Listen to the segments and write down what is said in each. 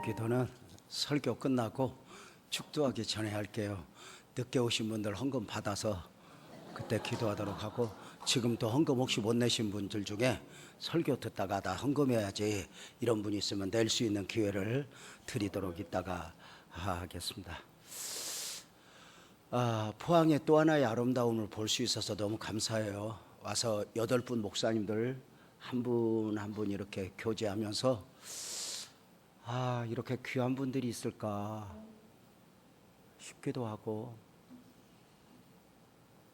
기도는 설교 끝나고 축도하기 전에 할게요. 늦게 오신 분들 헌금 받아서 그때 기도하도록 하고, 지금 또 헌금 혹시 못 내신 분들 중에 설교 듣다가 나 헌금해야지 이런 분이 있으면 낼 수 있는 기회를 드리도록 이따가 하겠습니다. 포항의 또 하나의 아름다움을 볼 수 있어서 너무 감사해요. 와서 8분 목사님들 한 분 한 분 이렇게 교제하면서 이렇게 귀한 분들이 있을까 싶기도 하고,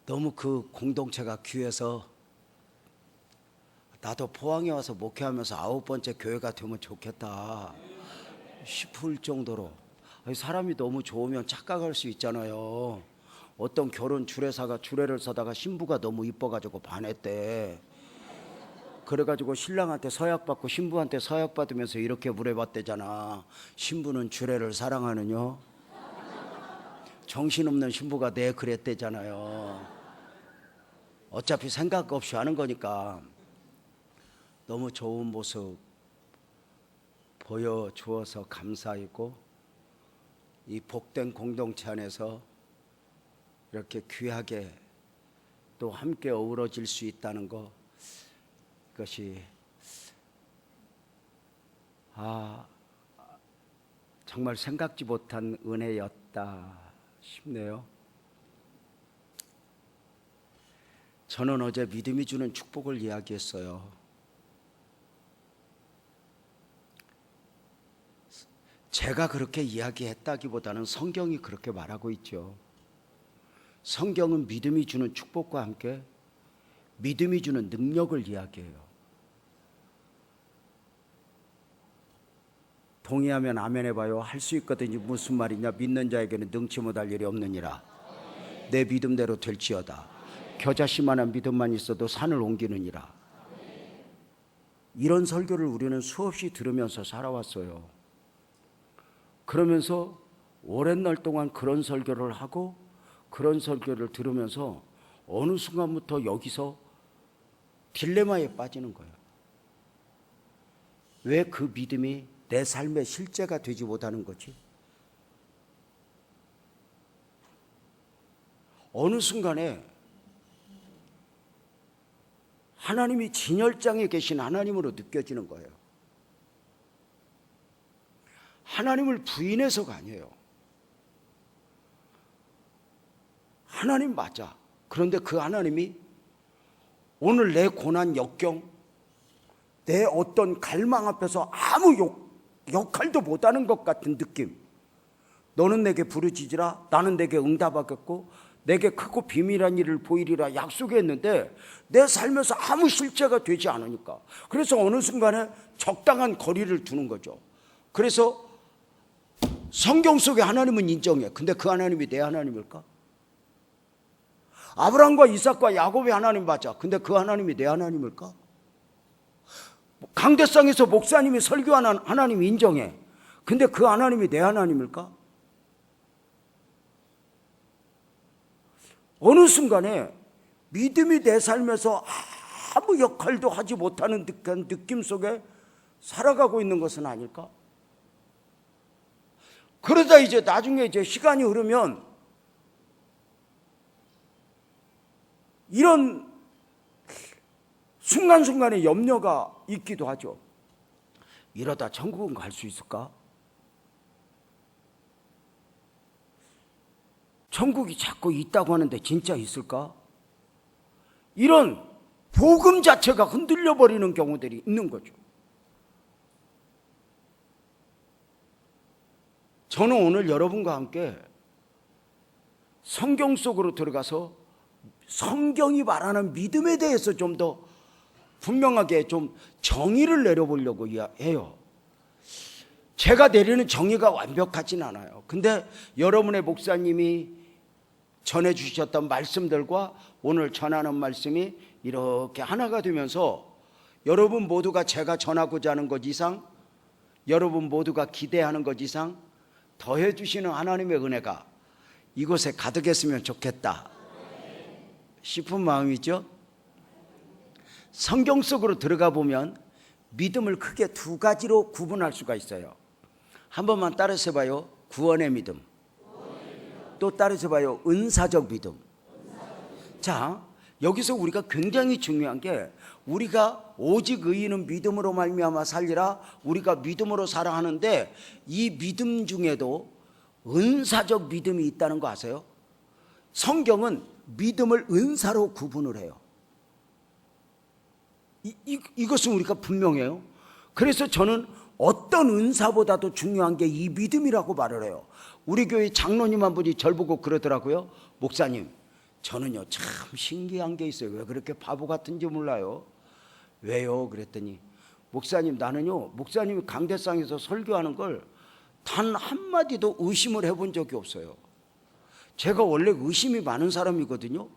너무 그 공동체가 귀해서 나도 포항에 와서 목회하면서 9번째 교회가 되면 좋겠다 싶을 정도로, 사람이 너무 좋으면 착각할 수 있잖아요. 어떤 결혼 주례사가 주례를 서다가 신부가 너무 이뻐가지고 반했대. 그래가지고 신랑한테 서약 받고 신부한테 서약 받으면서 이렇게 물어봤대잖아. 신부는 주례를 사랑하느냐? 정신없는 신부가 네 그랬대잖아요. 어차피 생각 없이 하는 거니까. 너무 좋은 모습 보여주어서 감사했고, 이 복된 공동체 안에서 이렇게 귀하게 또 함께 어우러질 수 있다는 것, 그것이 정말 생각지 못한 은혜였다 싶네요. 저는 어제 믿음이 주는 축복을 이야기했어요. 제가 그렇게 이야기했다기보다는 성경이 그렇게 말하고 있죠. 성경은 믿음이 주는 축복과 함께 믿음이 주는 능력을 이야기해요. 동의하면 아멘 해봐요. 할 수 있거든요. 무슨 말이냐? 믿는 자에게는 능치 못할 일이 없느니라. 내 믿음대로 될지어다. 겨자씨만한 믿음만 있어도 산을 옮기느니라. 이런 설교를 우리는 수없이 들으면서 살아왔어요. 그러면서 오랜 날 동안 그런 설교를 하고 그런 설교를 들으면서 어느 순간부터 여기서 딜레마에 빠지는 거예요. 왜 그 믿음이 내 삶의 실제가 되지 못하는 거지? 어느 순간에 하나님이 진열장에 계신 하나님으로 느껴지는 거예요. 하나님을 부인해서가 아니에요. 하나님 맞아. 그런데 그 하나님이 오늘 내 고난 역경, 내 어떤 갈망 앞에서 아무 역할도 못하는 것 같은 느낌. 너는 내게 부르짖으라. 나는 내게 응답하겠고 내게 크고 비밀한 일을 보이리라 약속했는데 내 삶에서 아무 실제가 되지 않으니까, 그래서 어느 순간에 적당한 거리를 두는 거죠. 그래서 성경 속에 하나님은 인정해. 근데 그 하나님이 내 하나님일까? 아브라함과 이삭과 야곱의 하나님 맞아. 근데 그 하나님이 내 하나님일까? 강대상에서 목사님이 설교하는 하나님 인정해. 근데 그 하나님이 내 하나님일까? 어느 순간에 믿음이 내 삶에서 아무 역할도 하지 못하는 듯한 느낌 속에 살아가고 있는 것은 아닐까? 그러다 이제 나중에 이제 시간이 흐르면 이런 순간순간에 염려가 있기도 하죠. 이러다 천국은 갈 수 있을까? 천국이 자꾸 있다고 하는데 진짜 있을까? 이런 복음 자체가 흔들려 버리는 경우들이 있는 거죠. 저는 오늘 여러분과 함께 성경 속으로 들어가서 성경이 말하는 믿음에 대해서 좀 더 분명하게 좀 정의를 내려보려고 해요. 제가 내리는 정의가 완벽하진 않아요. 근데 여러분의 목사님이 전해주셨던 말씀들과 오늘 전하는 말씀이 이렇게 하나가 되면서 여러분 모두가 제가 전하고자 하는 것 이상, 여러분 모두가 기대하는 것 이상 더해 주시는 하나님의 은혜가 이곳에 가득했으면 좋겠다 싶은 마음이죠. 성경 속으로 들어가 보면 믿음을 크게 두 가지로 구분할 수가 있어요. 한 번만 따라서 봐요. 구원의 믿음. 또 따라서 봐요. 은사적 믿음. 자, 여기서 우리가 굉장히 중요한 게 우리가 오직 의인은 믿음으로 말미암아 살리라, 우리가 믿음으로 살아 하는데 이 믿음 중에도 은사적 믿음이 있다는 거 아세요? 성경은 믿음을 은사로 구분을 해요. 이것은 우리가 분명해요. 그래서 저는 어떤 은사보다도 중요한 게 이 믿음이라고 말을 해요. 우리 교회 장로님 한 분이 절 보고 그러더라고요. 목사님, 저는요 참 신기한 게 있어요. 왜 그렇게 바보 같은지 몰라요. 왜요? 그랬더니 목사님, 나는요 목사님이 강대상에서 설교하는 걸 단 한마디도 의심을 해본 적이 없어요. 제가 원래 의심이 많은 사람이거든요.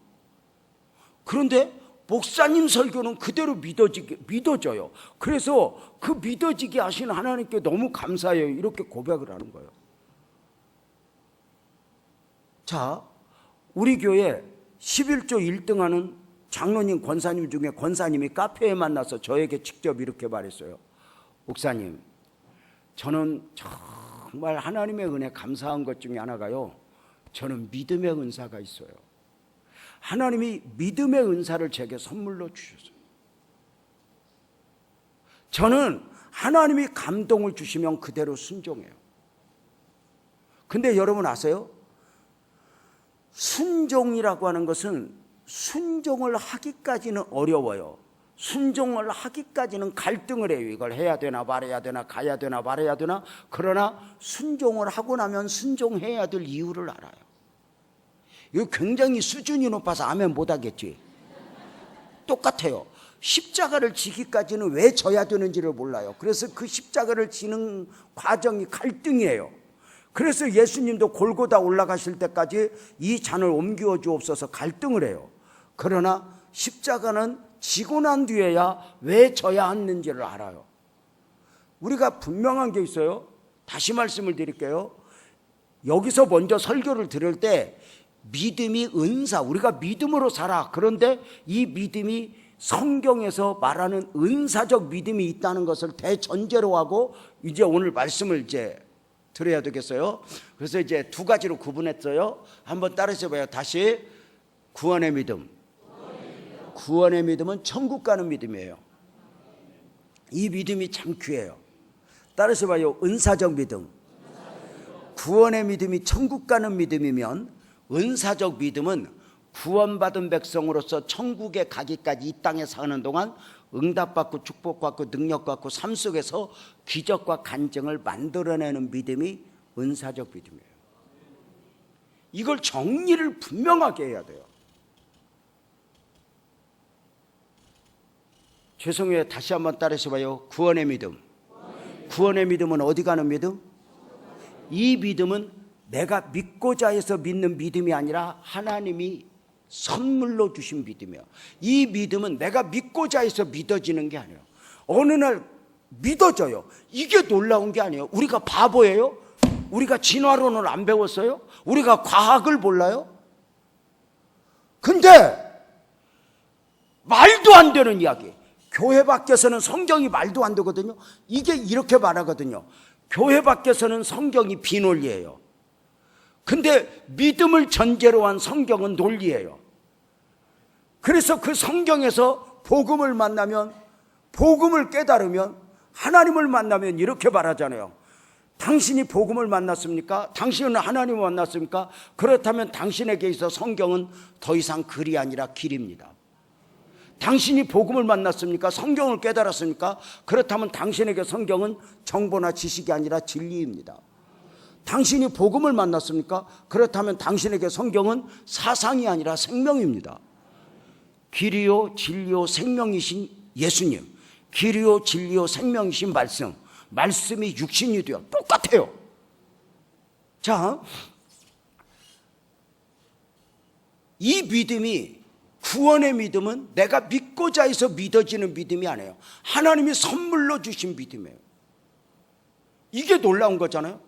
그런데 목사님 설교는 그대로 믿어져요. 그래서 그 믿어지게 하신 하나님께 너무 감사해요. 이렇게 고백을 하는 거예요. 자, 우리 교회 11조 1등하는 장로님, 권사님 중에 권사님이 카페에 만나서 저에게 직접 이렇게 말했어요. 목사님, 저는 정말 하나님의 은혜 감사한 것 중에 하나가요, 저는 믿음의 은사가 있어요. 하나님이 믿음의 은사를 제게 선물로 주셨어요. 저는 하나님이 감동을 주시면 그대로 순종해요. 근데 여러분 아세요? 순종이라고 하는 것은 순종을 하기까지는 어려워요. 순종을 하기까지는 갈등을 해요. 이걸 해야 되나 말아야 되나, 가야 되나 말아야 되나. 그러나 순종을 하고 나면 순종해야 될 이유를 알아요. 이거 굉장히 수준이 높아서 아멘 못하겠지. 똑같아요. 십자가를 지기까지는 왜 져야 되는지를 몰라요. 그래서 그 십자가를 지는 과정이 갈등이에요. 그래서 예수님도 골고다 올라가실 때까지 이 잔을 옮겨 주옵소서 갈등을 해요. 그러나 십자가는 지고 난 뒤에야 왜 져야 하는지를 알아요. 우리가 분명한 게 있어요. 다시 말씀을 드릴게요. 여기서 먼저 설교를 들을 때 믿음이 은사, 우리가 믿음으로 살아. 그런데 이 믿음이 성경에서 말하는 은사적 믿음이 있다는 것을 대전제로 하고 이제 오늘 말씀을 이제 들어야 되겠어요. 그래서 이제 두 가지로 구분했어요. 한번 따라서 봐요. 다시. 구원의 믿음. 구원의 믿음은 천국 가는 믿음이에요. 이 믿음이 참 귀해요. 따라서 봐요. 은사적 믿음. 구원의 믿음이 천국 가는 믿음이면 은사적 믿음은 구원받은 백성으로서 천국에 가기까지 이 땅에 사는 동안 응답받고 축복받고 능력받고 삶 속에서 기적과 간증을 만들어내는 믿음이 은사적 믿음이에요. 이걸 정리를 분명하게 해야 돼요. 죄송해요. 다시 한번 따라서 봐요. 구원의 믿음. 구원의 믿음은 어디 가는 믿음? 이 믿음은 내가 믿고자 해서 믿는 믿음이 아니라 하나님이 선물로 주신 믿음이에요. 이 믿음은 내가 믿고자 해서 믿어지는 게 아니에요. 어느 날 믿어져요. 이게 놀라운 게 아니에요. 우리가 바보예요? 우리가 진화론을 안 배웠어요? 우리가 과학을 몰라요? 근데 말도 안 되는 이야기. 교회 밖에서는 성경이 말도 안 되거든요. 이게 이렇게 말하거든요. 교회 밖에서는 성경이 비논리예요. 근데 믿음을 전제로 한 성경은 논리예요. 그래서 그 성경에서 복음을 만나면, 복음을 깨달으면, 하나님을 만나면 이렇게 말하잖아요. 당신이 복음을 만났습니까? 당신은 하나님을 만났습니까? 그렇다면 당신에게 있어 성경은 더 이상 글이 아니라 길입니다. 당신이 복음을 만났습니까? 성경을 깨달았습니까? 그렇다면 당신에게 성경은 정보나 지식이 아니라 진리입니다. 당신이 복음을 만났습니까? 그렇다면 당신에게 성경은 사상이 아니라 생명입니다. 길이요 진리요 생명이신 예수님, 길이요 진리요 생명이신 말씀, 말씀이 육신이 되어 똑같아요. 자, 이 믿음이, 구원의 믿음은 내가 믿고자 해서 믿어지는 믿음이 아니에요. 하나님이 선물로 주신 믿음이에요. 이게 놀라운 거잖아요.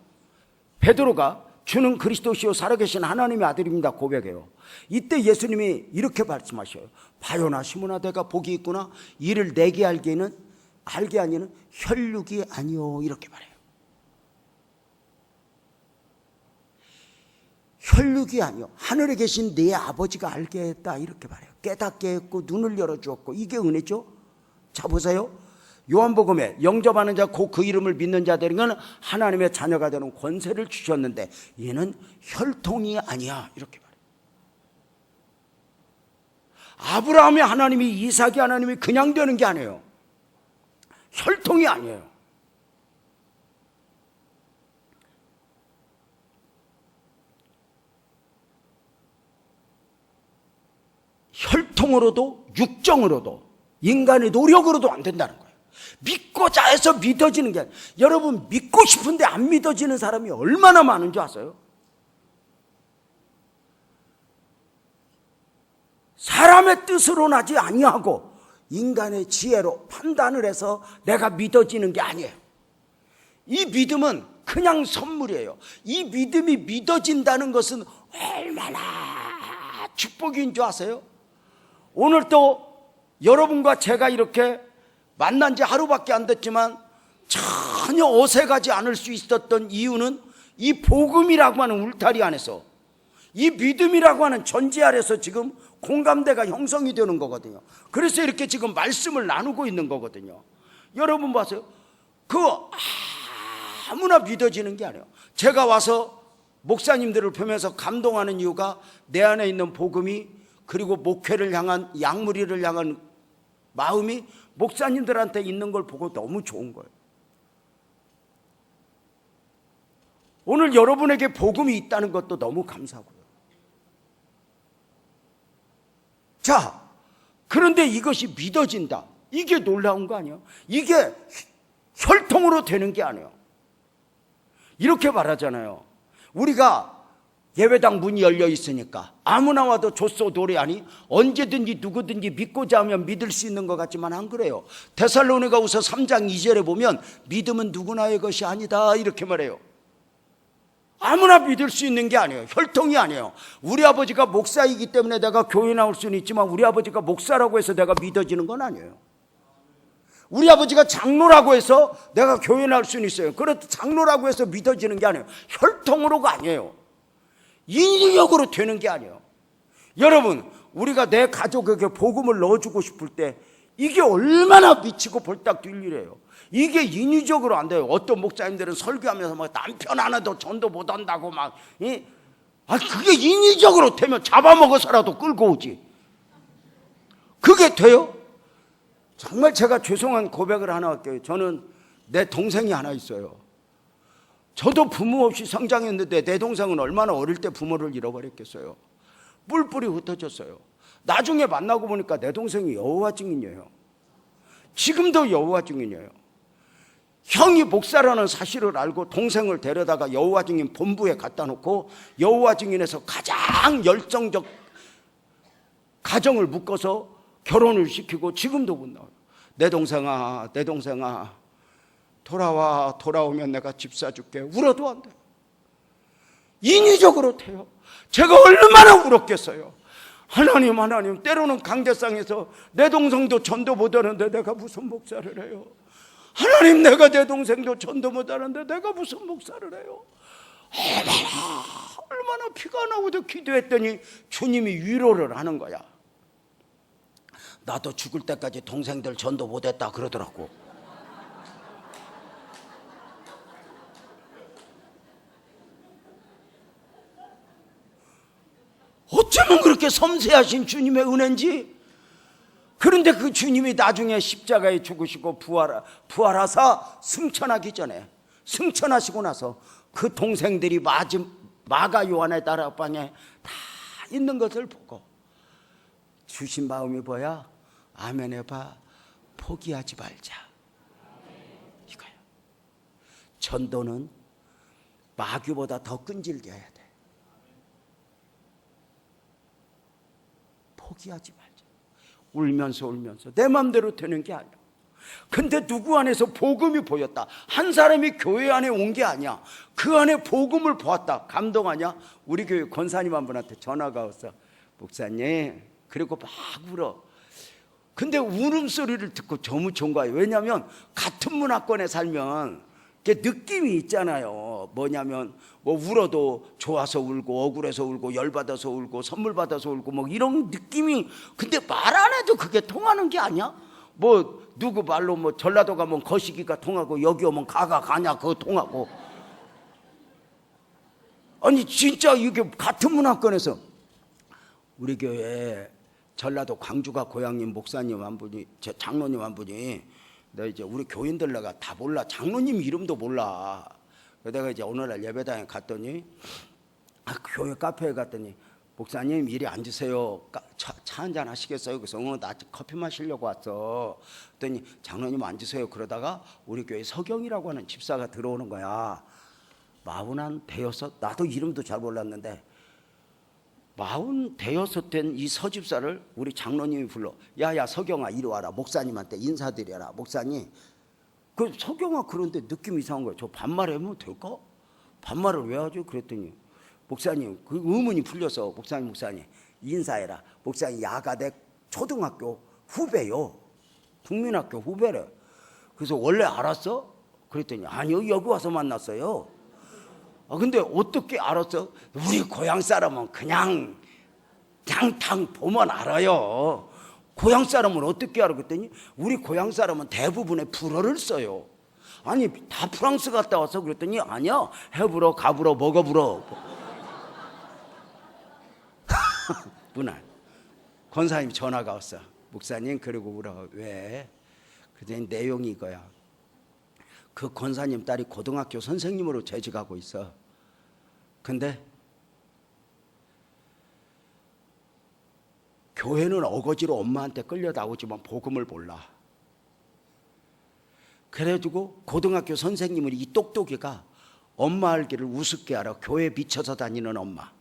베드로가 주는 그리스도시요 살아계신 하나님의 아들입니다 고백해요. 이때 예수님이 이렇게 말씀하셔요. 바요나 시몬아, 내가 복이 있구나. 이를 내게 알게 아니는 혈육이 아니요, 이렇게 말해요. 혈육이 아니요 하늘에 계신 네 아버지가 알게 했다 이렇게 말해요. 깨닫게 했고 눈을 열어주었고, 이게 은혜죠. 자 보세요. 요한복음에 영접하는 자 곧 그 이름을 믿는 자들은 하나님의 자녀가 되는 권세를 주셨는데 얘는 혈통이 아니야 이렇게 말해요. 아브라함의 하나님이, 이삭의 하나님이 그냥 되는 게 아니에요. 혈통이 아니에요. 혈통으로도 육정으로도 인간의 노력으로도 안 된다는 거예요. 믿고자 해서 믿어지는 게 아니에요. 여러분, 믿고 싶은데 안 믿어지는 사람이 얼마나 많은 줄 아세요? 사람의 뜻으로 나지 아니하고 인간의 지혜로 판단을 해서 내가 믿어지는 게 아니에요. 이 믿음은 그냥 선물이에요. 이 믿음이 믿어진다는 것은 얼마나 축복인 줄 아세요? 오늘 또 여러분과 제가 이렇게 만난 지 하루밖에 안 됐지만 전혀 어색하지 않을 수 있었던 이유는 이 복음이라고 하는 울타리 안에서, 이 믿음이라고 하는 전제 아래서 지금 공감대가 형성이 되는 거거든요. 그래서 이렇게 지금 말씀을 나누고 있는 거거든요. 여러분 보세요. 그 아무나 믿어지는 게 아니에요. 제가 와서 목사님들을 보면서 감동하는 이유가 내 안에 있는 복음이, 그리고 목회를 향한, 양무리를 향한 마음이 목사님들한테 있는 걸 보고 너무 좋은 거예요. 오늘 여러분에게 복음이 있다는 것도 너무 감사하고요. 자, 그런데 이것이 믿어진다. 이게 놀라운 거 아니에요? 이게 혈통으로 되는 게 아니에요. 이렇게 말하잖아요. 우리가 예배당 문이 열려 있으니까 아무나 와도 줬소 노래하니 언제든지 누구든지 믿고자 하면 믿을 수 있는 것 같지만 안 그래요. 데살로니가후서 3장 2절에 보면 믿음은 누구나의 것이 아니다 이렇게 말해요. 아무나 믿을 수 있는 게 아니에요. 혈통이 아니에요. 우리 아버지가 목사이기 때문에 내가 교회 나올 수는 있지만 우리 아버지가 목사라고 해서 내가 믿어지는 건 아니에요. 우리 아버지가 장로라고 해서 내가 교회 나올 수는 있어요. 그렇다 장로라고 해서 믿어지는 게 아니에요. 혈통으로가 아니에요. 인력으로 되는 게 아니에요. 여러분, 우리가 내 가족에게 복음을 넣어주고 싶을 때 이게 얼마나 미치고 볼딱 뛸 일이에요. 이게 인위적으로 안 돼요. 어떤 목사님들은 설교하면서 막 남편 하나도 전도 못 한다고 막, 그게 인위적으로 되면 잡아먹어서라도 끌고 오지. 그게 돼요? 정말 제가 죄송한 고백을 하나 할게요. 저는 내 동생이 하나 있어요. 저도 부모 없이 성장했는데 내 동생은 얼마나 어릴 때 부모를 잃어버렸겠어요. 뿔뿔이 흩어졌어요. 나중에 만나고 보니까 내 동생이 여호와 증인이에요. 지금도 여호와 증인이에요. 형이 목사라는 사실을 알고 동생을 데려다가 여호와 증인 본부에 갖다 놓고 여호와 증인에서 가장 열정적 가정을 묶어서 결혼을 시키고 지금도 못 나와요. 내 동생아, 내 동생아, 돌아와, 돌아오면 내가 집 사줄게. 울어도 안 돼요. 인위적으로 돼요. 제가 얼마나 울었겠어요. 하나님, 하나님, 때로는 강제상에서 내 동생도 전도 못하는데 내가 무슨 목사를 해요. 하나님, 내가 내 동생도 전도 못하는데 내가 무슨 목사를 해요. 얼마나 피가 나고도 기도했더니 주님이 위로를 하는 거야. 나도 죽을 때까지 동생들 전도 못했다 그러더라고. 어쩌면 그렇게 섬세하신 주님의 은혜인지. 그런데 그 주님이 나중에 십자가에 죽으시고 부활하사 승천하기 전에, 승천하시고 나서 그 동생들이 마가 요한의 다락방에 다 있는 것을 보고 주신 마음이 뭐야? 아멘 해봐. 포기하지 말자. 이거야. 전도는 마귀보다 더 끈질겨야 돼. 포기하지 말자. 울면서 내 마음대로 되는 게 아니야. 근데 누구 안에서 복음이 보였다. 한 사람이 교회 안에 온 게 아니야. 그 안에 복음을 보았다. 감동하냐? 우리 교회 권사님 한 분한테 전화가 왔어. 목사님, 그리고 막 울어. 근데 울음소리를 듣고 너무 좋은 거예요. 왜냐하면 같은 문화권에 살면 느낌이 있잖아요. 뭐냐면 뭐 울어도 좋아서 울고 억울해서 울고 열받아서 울고 선물 받아서 울고 뭐 이런 느낌이, 근데 말 안 해도 그게 통하는 게 아니야? 뭐 누구 말로 뭐 전라도 가면 거시기가 통하고 여기 오면 가가 가냐 그거 통하고. 아니 진짜 이게 같은 문화권에서 우리 교회 전라도 광주가 고향님 목사님 한 분이, 저 장로님 한 분이, 내가 이제 우리 교인들 내가 다 몰라, 장로님 이름도 몰라. 내가 이제 오늘날 예배당에 갔더니 교회 카페에 갔더니 목사님 이리 앉으세요. 차 한잔 하시겠어요? 그래서 나 커피 마시려고 왔어. 그랬더니 장로님 앉으세요. 그러다가 우리 교회 서경이라고 하는 집사가 들어오는 거야. 46 나도 이름도 잘 몰랐는데 46 된 이 서집사를 우리 장로님이 불러. 야야 서경아 이리 와라. 목사님한테 인사드려라. 목사님. 그 서경아 그런데 느낌 이상한 거야. 저 반말하면 될까? 반말을 왜 하죠? 그랬더니 목사님 그 의문이 풀려서 목사님 인사해라. 목사님 야가대 초등학교 후배요. 국민학교 후배래. 그래서 원래 알았어? 그랬더니 아니요 여기 와서 만났어요. 근데 어떻게 알았어? 우리 고향 사람은 그냥 보면 알아요. 고향 사람은 어떻게 알아? 그랬더니 우리 고향 사람은 대부분의 불어를 써요. 아니 다 프랑스 갔다 와서 그랬더니 아니야 해불어 가불어 먹어불어. 문안 권사님 전화가 왔어. 목사님 그러고 울어. 왜? 그랬더니 내용이 이거야. 그 권사님 딸이 고등학교 선생님으로 재직하고 있어. 근데 교회는 어거지로 엄마한테 끌려 나오지만 복음을 몰라. 그래가지고 고등학교 선생님은 이 똑똑이가 엄마 알기를 우습게 알아. 교회에 미쳐서 다니는 엄마.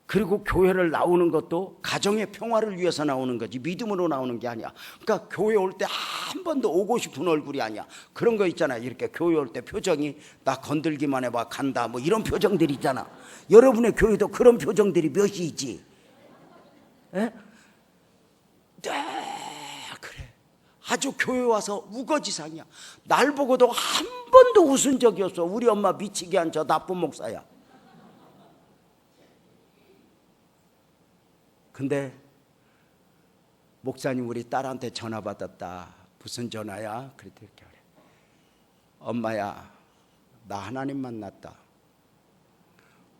그리고 교회를 나오는 것도 가정의 평화를 위해서 나오는 거지 믿음으로 나오는 게 아니야. 그러니까 교회 올 때 한 번도 오고 싶은 얼굴이 아니야. 그런 거 있잖아. 이렇게 교회 올 때 표정이 나 건들기만 해봐 간다 뭐 이런 표정들이 있잖아. 여러분의 교회도 그런 표정들이 몇이 있지. 에? 네, 그래. 아주 교회 와서 우거지상이야. 날 보고도 한 번도 웃은 적이 없어. 우리 엄마 미치게 한 저 나쁜 목사야. 근데 목사님 우리 딸한테 전화 받았다. 무슨 전화야? 그랬더니 이렇게 그래. 엄마야 나 하나님 만났다.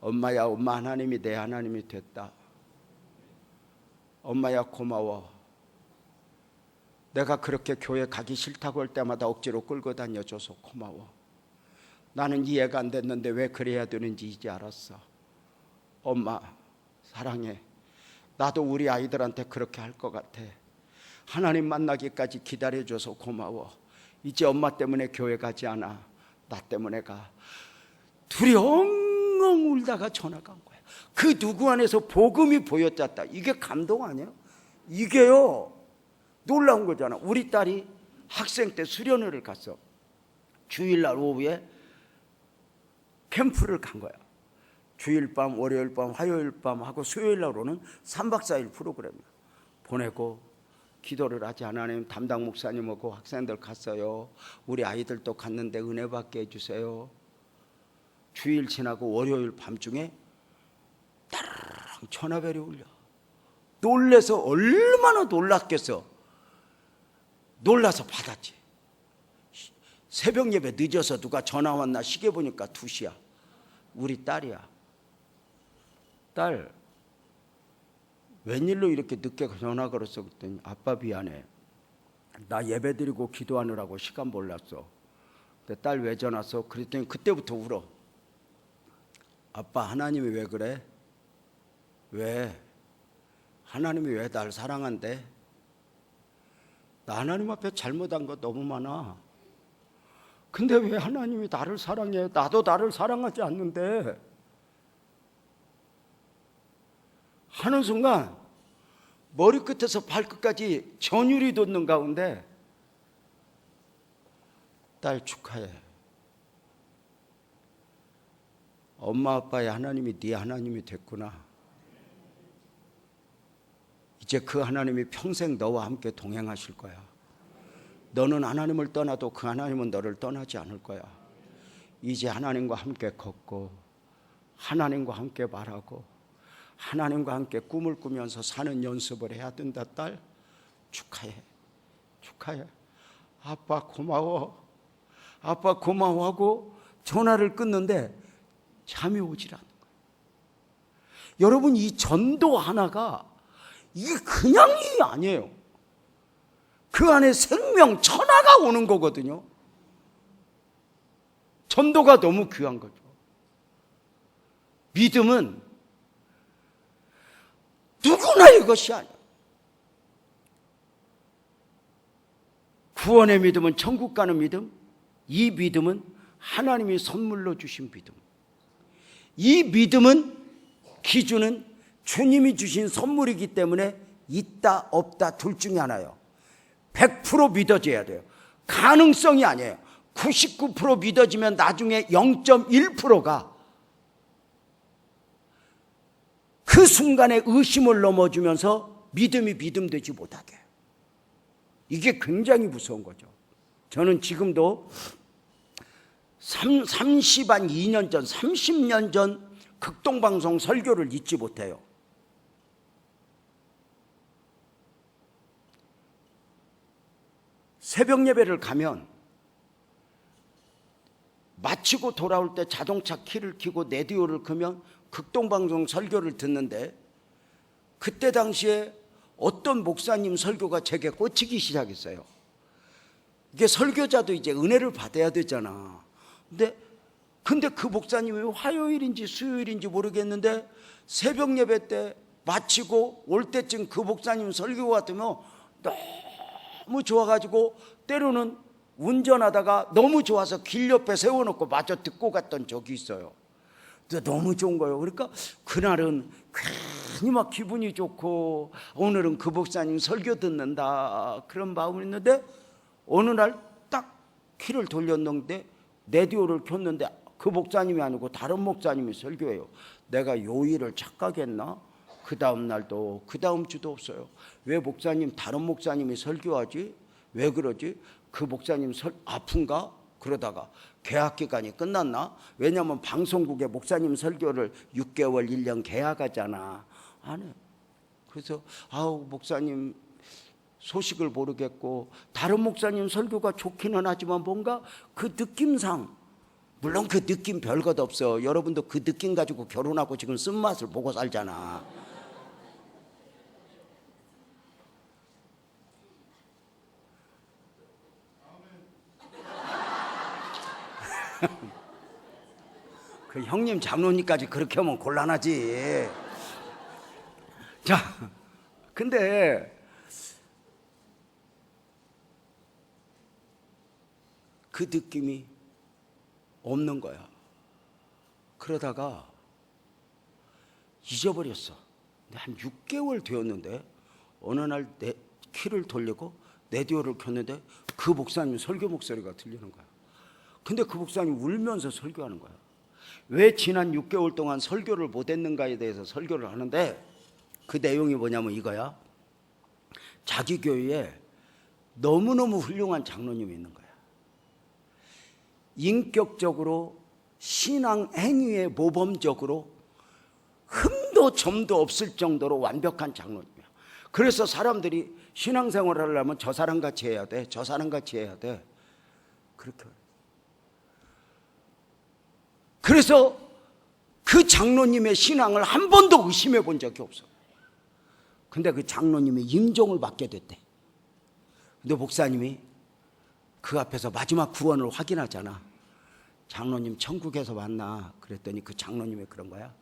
엄마야 엄마 하나님이 내 하나님이 됐다. 엄마야 고마워. 내가 그렇게 교회 가기 싫다고 할 때마다 억지로 끌고 다녀줘서 고마워. 나는 이해가 안 됐는데 왜 그래야 되는지 이제 알았어. 엄마 사랑해. 나도 우리 아이들한테 그렇게 할 것 같아. 하나님 만나기까지 기다려줘서 고마워. 이제 엄마 때문에 교회 가지 않아. 나 때문에 가. 둘이 엉엉 울다가 전화가 온 거야. 그 누구 안에서 복음이 보였다. 이게 감동 아니야? 이게요 놀라운 거잖아. 우리 딸이 학생 때 수련회를 갔어. 주일날 오후에 캠프를 간 거야. 주일 밤, 월요일 밤, 화요일 밤 하고 수요일 날 오는 3박 4일 프로그램 보내고 기도를 하지. 하나님 담당 목사님하고 학생들 갔어요. 우리 아이들도 갔는데 은혜 받게 해주세요. 주일 지나고 월요일 밤중에 따르릉 전화벨이 울려. 놀래서 얼마나 놀랐겠어. 놀라서 받았지. 새벽 예배 늦어서 누가 전화 왔나 시계 보니까 2시야. 우리 딸이야. 딸 웬일로 이렇게 늦게 전화 걸었어? 그랬더니 아빠 미안해. 나 예배 드리고 기도하느라고 시간 몰랐어. 근데 딸 왜 전화 왔어? 그랬더니 그때부터 울어. 아빠 하나님이 왜 그래? 왜? 하나님이 왜 날 사랑한대? 나 하나님 앞에 잘못한 거 너무 많아. 근데 왜 하나님이 나를 사랑해? 나도 나를 사랑하지 않는데. 하는 순간 머리끝에서 발끝까지 전율이 돋는 가운데 딸 축하해. 엄마 아빠의 하나님이 네 하나님이 됐구나. 이제 그 하나님이 평생 너와 함께 동행하실 거야. 너는 하나님을 떠나도 그 하나님은 너를 떠나지 않을 거야. 이제 하나님과 함께 걷고 하나님과 함께 말하고 하나님과 함께 꿈을 꾸면서 사는 연습을 해야 된다. 딸, 축하해. 축하해. 아빠 고마워. 아빠 고마워하고 전화를 끊는데 잠이 오질 않는 거예요. 여러분, 이 전도 하나가 이게 그냥이 아니에요. 그 안에 생명 천하가 오는 거거든요. 전도가 너무 귀한 거죠. 믿음은 누구나 이것이 아니에요. 구원의 믿음은 천국 가는 믿음, 이 믿음은 하나님이 선물로 주신 믿음. 이 믿음은 기준은 주님이 주신 선물이기 때문에 있다 없다 둘 중에 하나예요. 100% 믿어져야 돼요. 가능성이 아니에요. 99% 믿어지면 나중에 0.1%가 그 순간에 의심을 넘어주면서 믿음이 믿음되지 못하게 해요. 이게 굉장히 무서운 거죠. 저는 지금도 2년 전, 30년 전 극동방송 설교를 잊지 못해요. 새벽 예배를 가면 마치고 돌아올 때 자동차 키를 켜고 라디오를 끄면 극동방송 설교를 듣는데, 그때 당시에 어떤 목사님 설교가 제게 꽂히기 시작했어요. 이게 설교자도 이제 은혜를 받아야 되잖아. 근데 그 목사님이 화요일인지 수요일인지 모르겠는데 새벽 예배 때 마치고 올 때쯤 그 목사님 설교 같으면 너무 좋아가지고 때로는 운전하다가 너무 좋아서 길 옆에 세워놓고 마저 듣고 갔던 적이 있어요. 너무 좋은 거예요. 그러니까 그날은 괜히 막 기분이 좋고 오늘은 그 목사님 설교 듣는다 그런 마음이 있는데, 어느 날 딱 키를 돌렸는데 라디오를 켰는데 그 목사님이 아니고 다른 목사님이 설교해요. 내가 요일을 착각했나? 그 다음 날도 그 다음 주도 없어요. 왜 목사님, 다른 목사님이 설교하지? 왜 그러지? 그 목사님 아픈가? 그러다가 계약 기간이 끝났나? 왜냐하면 방송국에 목사님 설교를 6개월 1년 계약하잖아. 안 해. 그래서 목사님 소식을 모르겠고 다른 목사님 설교가 좋기는 하지만 뭔가 그 느낌상, 물론 그 느낌 별것 없어. 여러분도 그 느낌 가지고 결혼하고 지금 쓴맛을 보고 살잖아. 그 형님 장로님까지 그렇게 하면 곤란하지. 자, 근데 그 느낌이 없는 거야. 그러다가 잊어버렸어. 한 6개월 되었는데 어느 날 내 키를 돌리고 라디오를 켰는데 그 목사님 설교 목소리가 들리는 거야. 근데 그 목사님 울면서 설교하는 거야. 왜 지난 6개월 동안 설교를 못했는가에 대해서 설교를 하는데, 그 내용이 뭐냐면 이거야. 자기 교회에 너무너무 훌륭한 장로님이 있는 거야. 인격적으로 신앙 행위에 모범적으로 흠도 점도 없을 정도로 완벽한 장로님이야. 그래서 사람들이 신앙생활을 하려면 저 사람 같이 해야 돼, 저 사람 같이 해야 돼, 그렇게. 그래서 그 장로님의 신앙을 한 번도 의심해 본 적이 없어. 근데 그 장로님이 임종을 받게 됐대. 근데 목사님이 그 앞에서 마지막 구원을 확인하잖아. 장로님 천국에서 만나. 그랬더니 그 장로님이 그런 거야.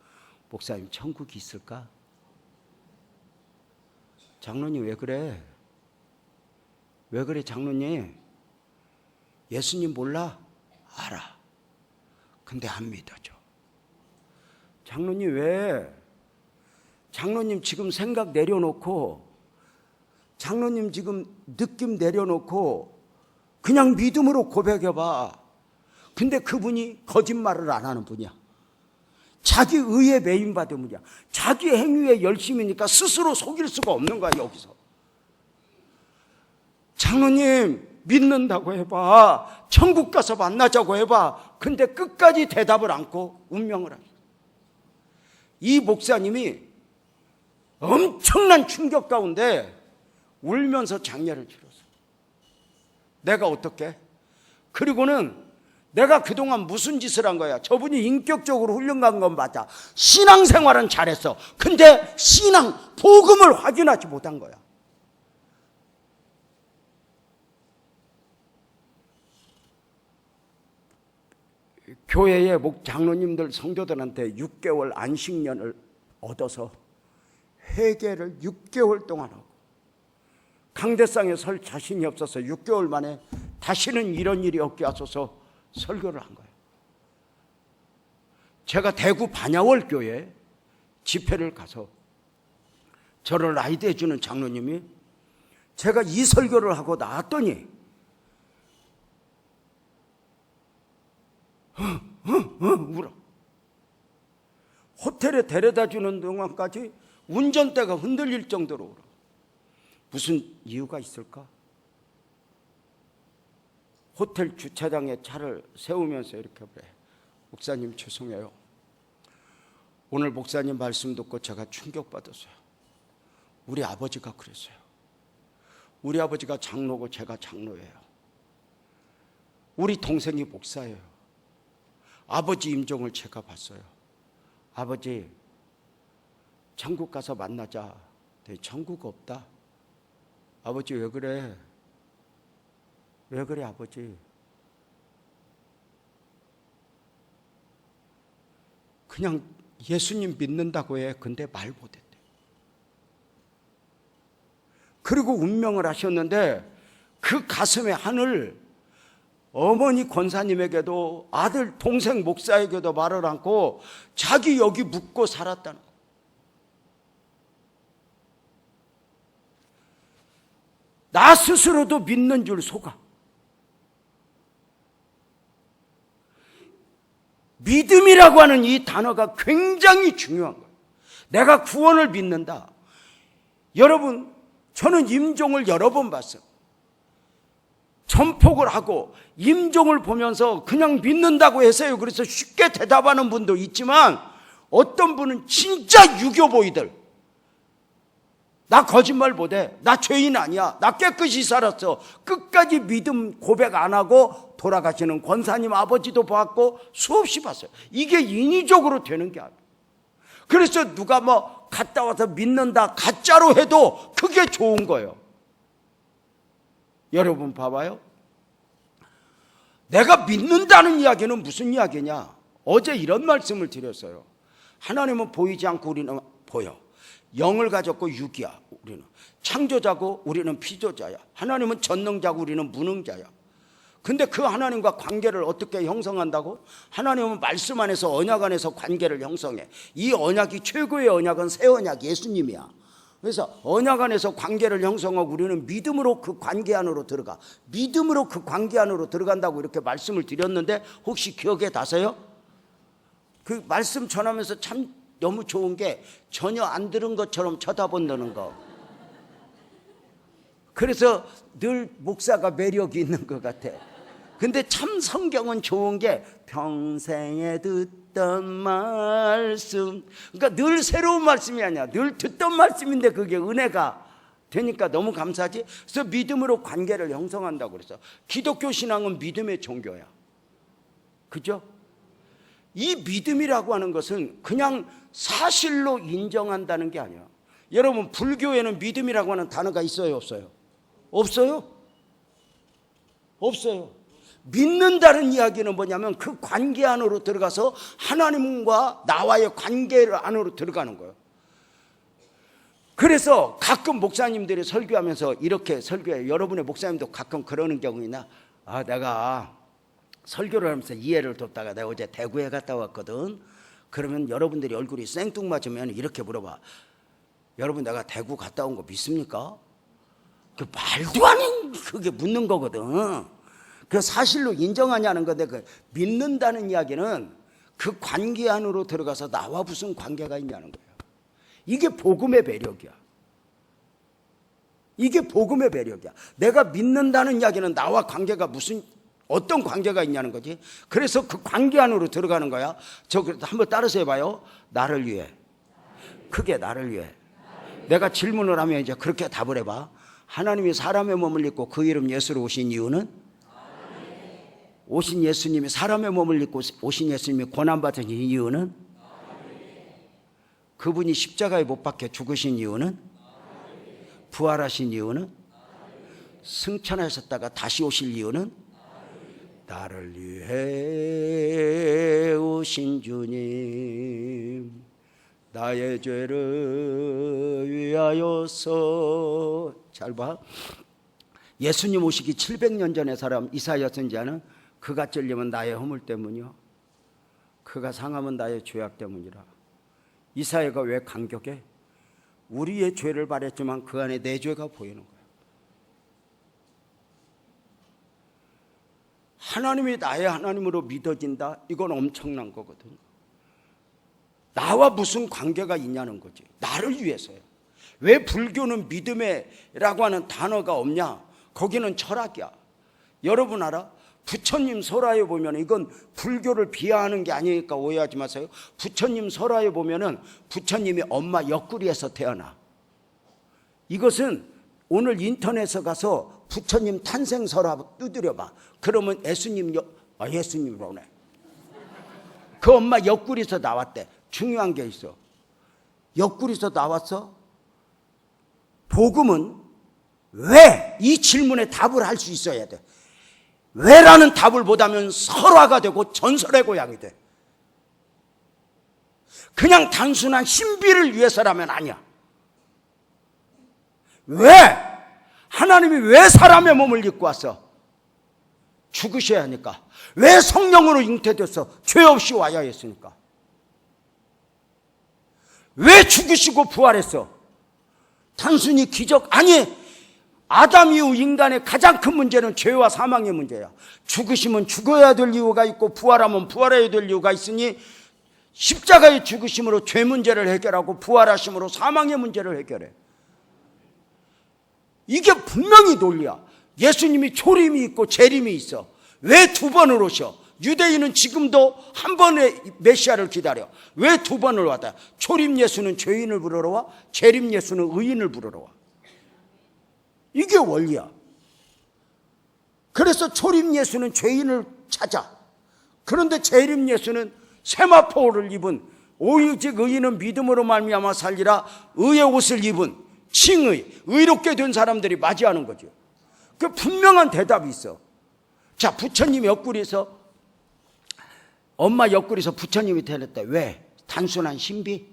목사님 천국이 있을까? 장로님 왜 그래? 왜 그래 장로님? 예수님 몰라? 알아. 근데 안 믿어줘. 장로님 왜? 장로님 지금 생각 내려놓고, 장로님 지금 느낌 내려놓고 그냥 믿음으로 고백해봐. 근데 그분이 거짓말을 안 하는 분이야. 자기 의에 매인받은 분이야. 자기 행위에 열심이니까 스스로 속일 수가 없는 거야. 여기서 장로님 믿는다고 해봐. 천국 가서 만나자고 해봐. 근데 끝까지 대답을 않고 운명을 하죠. 이 목사님이 엄청난 충격 가운데 울면서 장례를 치렀어. 내가 어떻게? 그리고는 내가 그동안 무슨 짓을 한 거야? 저분이 인격적으로 훈련간 건 맞아. 신앙생활은 잘했어. 근데 신앙, 복음을 확인하지 못한 거야. 교회의 장로님들, 성도들한테 6개월 안식년을 얻어서 회개를 6개월 동안 하고 강대상에 설 자신이 없어서 6개월 만에 다시는 이런 일이 없게 하소서 설교를 한 거예요. 제가 대구 반야월 교회 집회를 가서 저를 라이드해 주는 장로님이 제가 이 설교를 하고 나왔더니 울어. 호텔에 데려다 주는 동안까지 운전대가 흔들릴 정도로 울어. 무슨 이유가 있을까? 호텔 주차장에 차를 세우면서 이렇게 그래. 목사님 죄송해요. 오늘 목사님 말씀 듣고 제가 충격받았어요. 우리 아버지가 그랬어요. 우리 아버지가 장로고 제가 장로예요. 우리 동생이 목사예요. 아버지 임종을 제가 봤어요. 아버지, 천국 가서 만나자. 천국 없다. 아버지 왜 그래? 왜 그래 아버지? 그냥 예수님 믿는다고 해. 근데 말 못했대. 그리고 운명을 하셨는데 그 가슴의 한을 어머니 권사님에게도 아들 동생 목사에게도 말을 않고 자기 여기 묻고 살았다는 거. 나 스스로도 믿는 줄 속아. 믿음이라고 하는 이 단어가 굉장히 중요한 거예요. 내가 구원을 믿는다. 여러분, 저는 임종을 여러 번 봤어요. 전폭을 하고 임종을 보면서 그냥 믿는다고 해서요. 그래서 쉽게 대답하는 분도 있지만 어떤 분은 진짜 유교보이들. 나 거짓말 못해. 나 죄인 아니야. 나 깨끗이 살았어. 끝까지 믿음 고백 안 하고 돌아가시는 권사님 아버지도 봤고 수없이 봤어요. 이게 인위적으로 되는 게 아니에요. 그래서 누가 뭐 갔다 와서 믿는다 가짜로 해도 그게 좋은 거예요. 여러분 봐봐요. 내가 믿는다는 이야기는 무슨 이야기냐? 어제 이런 말씀을 드렸어요. 하나님은 보이지 않고 우리는 보여. 영을 가졌고 육이야. 우리는 창조자고 우리는 피조자야. 하나님은 전능자고 우리는 무능자야. 근데 그 하나님과 관계를 어떻게 형성한다고? 하나님은 말씀 안에서 언약 안에서 관계를 형성해. 이 언약이 최고의 언약은 새 언약 예수님이야. 그래서 언약 안에서 관계를 형성하고 우리는 믿음으로 그 관계 안으로 들어가. 믿음으로 그 관계 안으로 들어간다고 이렇게 말씀을 드렸는데 혹시 기억에 나세요? 그 말씀 전하면서 참 너무 좋은 게 전혀 안 들은 것처럼 쳐다본다는 거. 그래서 늘 목사가 매력이 있는 것 같아. 근데 참 성경은 좋은 게 평생에 듣던 말씀. 그러니까 늘 새로운 말씀이 아니야. 늘 듣던 말씀인데 그게 은혜가 되니까 너무 감사하지. 그래서 믿음으로 관계를 형성한다고 그래서 기독교 신앙은 믿음의 종교야. 그죠? 이 믿음이라고 하는 것은 그냥 사실로 인정한다는 게 아니야. 여러분 불교에는 믿음이라고 하는 단어가 있어요 없어요? 없어요. 없어요. 믿는다는 이야기는 뭐냐면 그 관계 안으로 들어가서 하나님과 나와의 관계 안으로 들어가는 거예요. 그래서 가끔 목사님들이 설교하면서 이렇게 설교해요. 여러분의 목사님도 가끔 그러는 경우 있나? 내가 설교를 하면서 이해를 돕다가 내가 어제 대구에 갔다 왔거든. 그러면 여러분들이 얼굴이 생뚱맞으면 이렇게 물어봐. 여러분 내가 대구 갔다 온 거 믿습니까? 그 말도 아닌 그게 묻는 거거든. 그 사실로 인정하냐는 건데 그 믿는다는 이야기는 그 관계 안으로 들어가서 나와 무슨 관계가 있냐는 거예요. 이게 복음의 매력이야. 이게 복음의 매력이야. 내가 믿는다는 이야기는 나와 관계가 어떤 관계가 있냐는 거지. 그래서 그 관계 안으로 들어가는 거야. 저 한번 따라서 해봐요. 나를 위해. 크게 나를 위해. 내가 질문을 하면 이제 그렇게 답을 해봐. 하나님이 사람의 몸을 입고 그 이름 예수로 오신 이유는? 오신 예수님이 사람의 몸을 입고 오신 예수님이 고난받으신 이유는? 그분이 십자가에 못 박혀 죽으신 이유는? 부활하신 이유는? 승천하셨다가 다시 오실 이유는? 나를 위해 오신 주님, 나의 죄를 위하여서. 잘 봐. 예수님 오시기 700년 전의 사람 이사야 선지자는 그가 찔리면 나의 허물 때문이요, 그가 상하면 나의 죄악 때문이라. 이사야가 왜 감격해? 우리의 죄를 말했지만 그 안에 내 죄가 보이는 거야. 하나님이 나의 하나님으로 믿어진다? 이건 엄청난 거거든요. 나와 무슨 관계가 있냐는 거지. 나를 위해서요. 왜 불교는 믿음에라고 하는 단어가 없냐? 거기는 철학이야. 여러분 알아? 부처님 설화에 보면, 이건 불교를 비하하는 게 아니니까 오해하지 마세요. 부처님 설화에 보면은 부처님이 엄마 옆구리에서 태어나. 이것은 오늘 인터넷에 가서 부처님 탄생 설화 두드려봐. 그러면 예수님이로네. 그 엄마 옆구리에서 나왔대. 중요한 게 있어. 옆구리에서 나왔어? 복음은 왜? 이 질문에 답을 할 수 있어야 돼. 왜라는 답을 못하면 설화가 되고 전설의 고향이 돼. 그냥 단순한 신비를 위해서라면 아니야. 왜? 하나님이 왜 사람의 몸을 입고 왔어? 죽으셔야 하니까. 왜 성령으로 잉태됐어? 죄 없이 와야 했으니까. 왜 죽으시고 부활했어? 단순히 기적 아니, 아담 이후 인간의 가장 큰 문제는 죄와 사망의 문제야. 죽으시면 죽어야 될 이유가 있고 부활하면 부활해야 될 이유가 있으니 십자가의 죽으심으로 죄 문제를 해결하고 부활하심으로 사망의 문제를 해결해. 이게 분명히 논리야. 예수님이 초림이 있고 재림이 있어. 왜 두 번을 오셔? 유대인은 지금도 한 번의 메시아를 기다려. 왜 두 번을 왔다? 초림 예수는 죄인을 부르러 와, 재림 예수는 의인을 부르러 와. 이게 원리야. 그래서 초림 예수는 죄인을 찾아. 그런데 재림 예수는 세마포를 입은, 오직 의인은 믿음으로 말미암아 살리라, 의의 옷을 입은 칭의, 의롭게 된 사람들이 맞이하는 거죠. 그 분명한 대답이 있어. 자, 부처님 옆구리에서, 엄마 옆구리에서 부처님이 태어났대. 왜? 단순한 신비?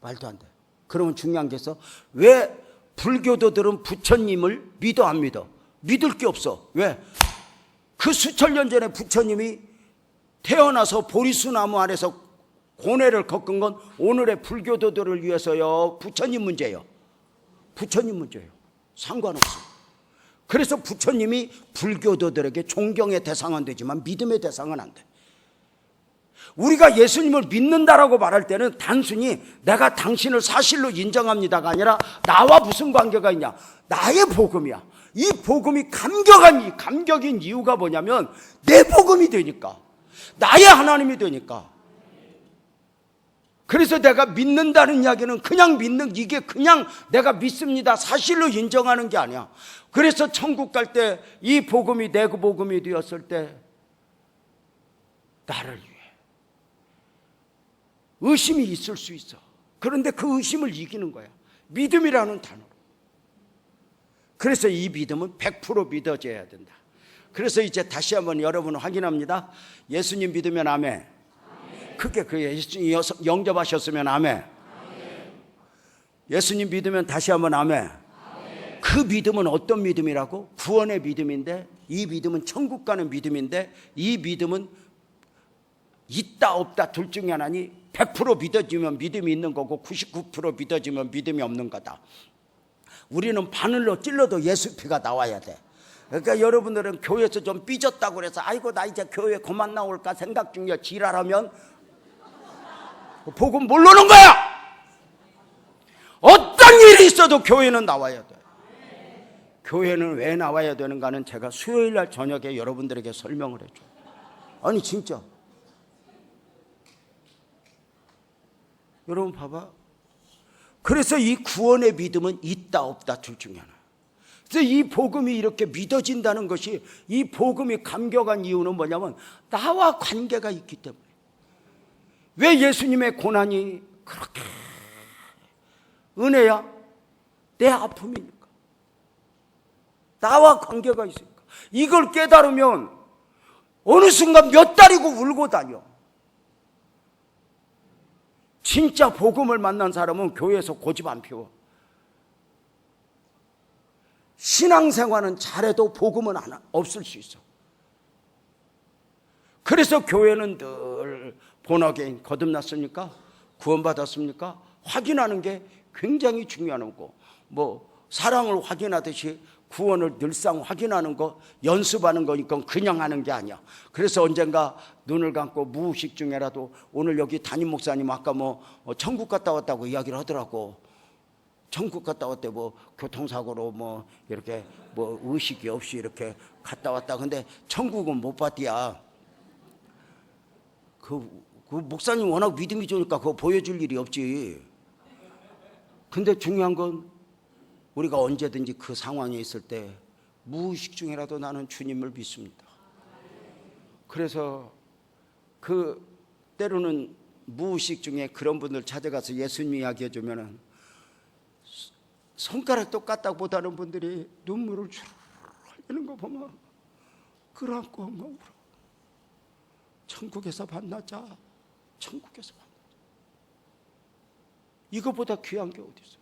말도 안 돼. 그러면 중요한 게 있어. 왜 불교도들은 부처님을 믿어 안 믿어? 믿을 게 없어. 왜? 그 수천 년 전에 부처님이 태어나서 보리수나무 아래서 고뇌를 겪은 건 오늘의 불교도들을 위해서요. 부처님 문제예요. 부처님 문제예요. 상관없어. 그래서 부처님이 불교도들에게 존경의 대상은 되지만 믿음의 대상은 안 돼. 우리가 예수님을 믿는다라고 말할 때는 단순히 내가 당신을 사실로 인정합니다가 아니라 나와 무슨 관계가 있냐? 나의 복음이야. 이 복음이 감격인 이유가 뭐냐면 내 복음이 되니까, 나의 하나님이 되니까. 그래서 내가 믿는다는 이야기는 그냥 믿는, 이게 그냥 내가 믿습니다 사실로 인정하는 게 아니야. 그래서 천국 갈 때 이 복음이 내 복음이 되었을 때 나를 위해 의심이 있을 수 있어. 그런데 그 의심을 이기는 거야. 믿음이라는 단어로. 그래서 이 믿음은 100% 믿어져야 된다. 그래서 이제 다시 한번 여러분 확인합니다. 예수님 믿으면 아멘. 크게 그 예수님 영접하셨으면 아멘. 예수님 믿으면 다시 한번 아멘. 그 믿음은 어떤 믿음이라고? 구원의 믿음인데, 이 믿음은 천국 가는 믿음인데, 이 믿음은 있다 없다 둘 중에 하나니 100% 믿어지면 믿음이 있는 거고 99% 믿어지면 믿음이 없는 거다. 우리는 바늘로 찔러도 예수 피가 나와야 돼. 그러니까 여러분들은 교회에서 좀 삐졌다고 그래서 아이고 나 이제 교회 그만 나올까 생각 중이야 지랄하면 복음 모르는 거야. 어떤 일이 있어도 교회는 나와야 돼. 교회는 왜 나와야 되는가는 제가 수요일 날 저녁에 여러분들에게 설명을 해줘요. 아니 진짜 여러분 봐봐. 그래서 이 구원의 믿음은 있다 없다 둘 중에 하나. 그래서 이 복음이 이렇게 믿어진다는 것이, 이 복음이 감격한 이유는 뭐냐면 나와 관계가 있기 때문에. 왜 예수님의 고난이 그렇게 은혜야? 내 아픔이니까. 나와 관계가 있으니까. 이걸 깨달으면 어느 순간 몇 달이고 울고 다녀. 진짜 복음을 만난 사람은 교회에서 고집 안 피워. 신앙생활은 잘해도 복음은 없을 수 있어. 그래서 교회는 늘 본어게인 거듭났습니까? 구원받았습니까? 확인하는 게 굉장히 중요한 거고, 뭐 사랑을 확인하듯이 구원을 늘상 확인하는 거, 연습하는 거니까 그냥 하는 게 아니야. 그래서 언젠가 눈을 감고 무의식 중에라도, 오늘 여기 담임 목사님 아까 뭐 천국 갔다 왔다고 이야기를 하더라고. 천국 갔다 왔대. 뭐 교통사고로 뭐 이렇게 뭐 의식이 없이 이렇게 갔다 왔다. 근데 천국은 못 봤디야. 그 목사님 워낙 믿음이 좋으니까 그거 보여줄 일이 없지. 근데 중요한 건 우리가 언제든지 그 상황에 있을 때 무의식 중이라도 나는 주님을 믿습니다. 그래서 그 때로는 무의식 중에 그런 분들 찾아가서 예수님 이야기해 주면은 손가락도 까딱보다는 분들이 눈물을 줄 흘리는 거 보면 끌어안고 엉엉 울어. 천국에서 만나자. 천국에서 만나자. 이거보다 귀한 게 어디 있어?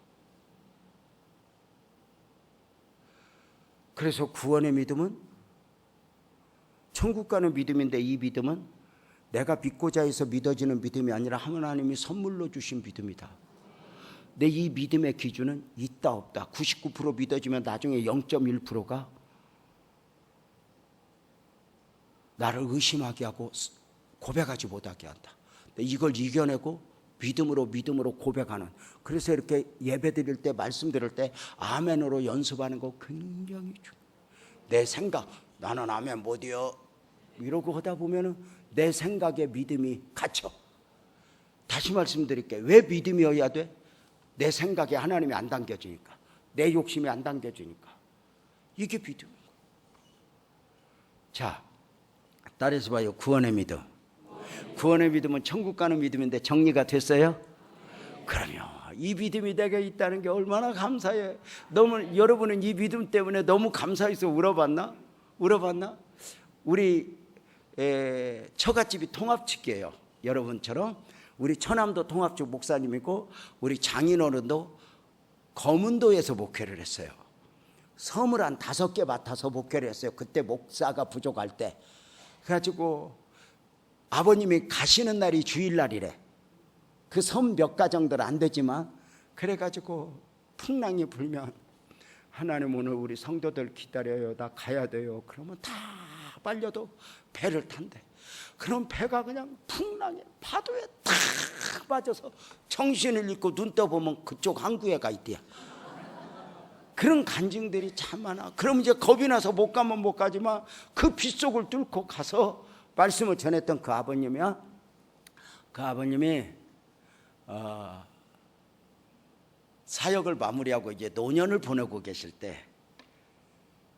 그래서 구원의 믿음은 천국 가는 믿음인데, 이 믿음은 내가 믿고자 해서 믿어지는 믿음이 아니라 하나님이 선물로 주신 믿음이다. 내 이 믿음의 기준은 있다 없다. 99% 믿어지면 나중에 0.1%가 나를 의심하게 하고 고백하지 못하게 한다. 이걸 이겨내고 믿음으로 고백하는. 그래서 이렇게 예배 드릴 때, 말씀 드릴 때 아멘으로 연습하는 거 굉장히 중요해요. 내 생각, 나는 아멘 못이요 이러고 하다 보면은 내 생각에 믿음이 갇혀. 다시 말씀드릴게요. 왜 믿음이어야 돼? 내 생각에 하나님이 안 당겨지니까, 내 욕심이 안 당겨지니까. 이게 믿음이에요. 자, 따라서 봐요. 구원의 믿음. 구원의 믿음은 천국 가는 믿음인데 정리가 됐어요? 그러면 이 믿음이 내게 있다는 게 얼마나 감사해. 여러분은 이 믿음 때문에 너무 감사해서 울어봤나? 우리 처갓집이 통합집이에요. 여러분처럼 우리 처남도 통합집 목사님이고, 우리 장인어른도 거문도에서 목회를 했어요. 섬을 한 5개 맡아서 목회를 했어요. 그때 목사가 부족할 때. 그래가지고 아버님이 가시는 날이 주일날이래. 그 섬 몇 가정들 안 되지만, 그래가지고 풍랑이 불면 하나님 오늘 우리 성도들 기다려요, 나 가야 돼요. 그러면 다 빨려도 배를 탄대. 그럼 배가 그냥 풍랑에 파도에 탁 빠져서 정신을 잃고 눈 떠보면 그쪽 항구에 가 있대요. 그런 간증들이 참 많아. 그럼 이제 겁이 나서 못 가면 못 가지만 그 빗속을 뚫고 가서 말씀을 전했던 그 아버님이야. 그 아버님이 사역을 마무리하고 이제 노년을 보내고 계실 때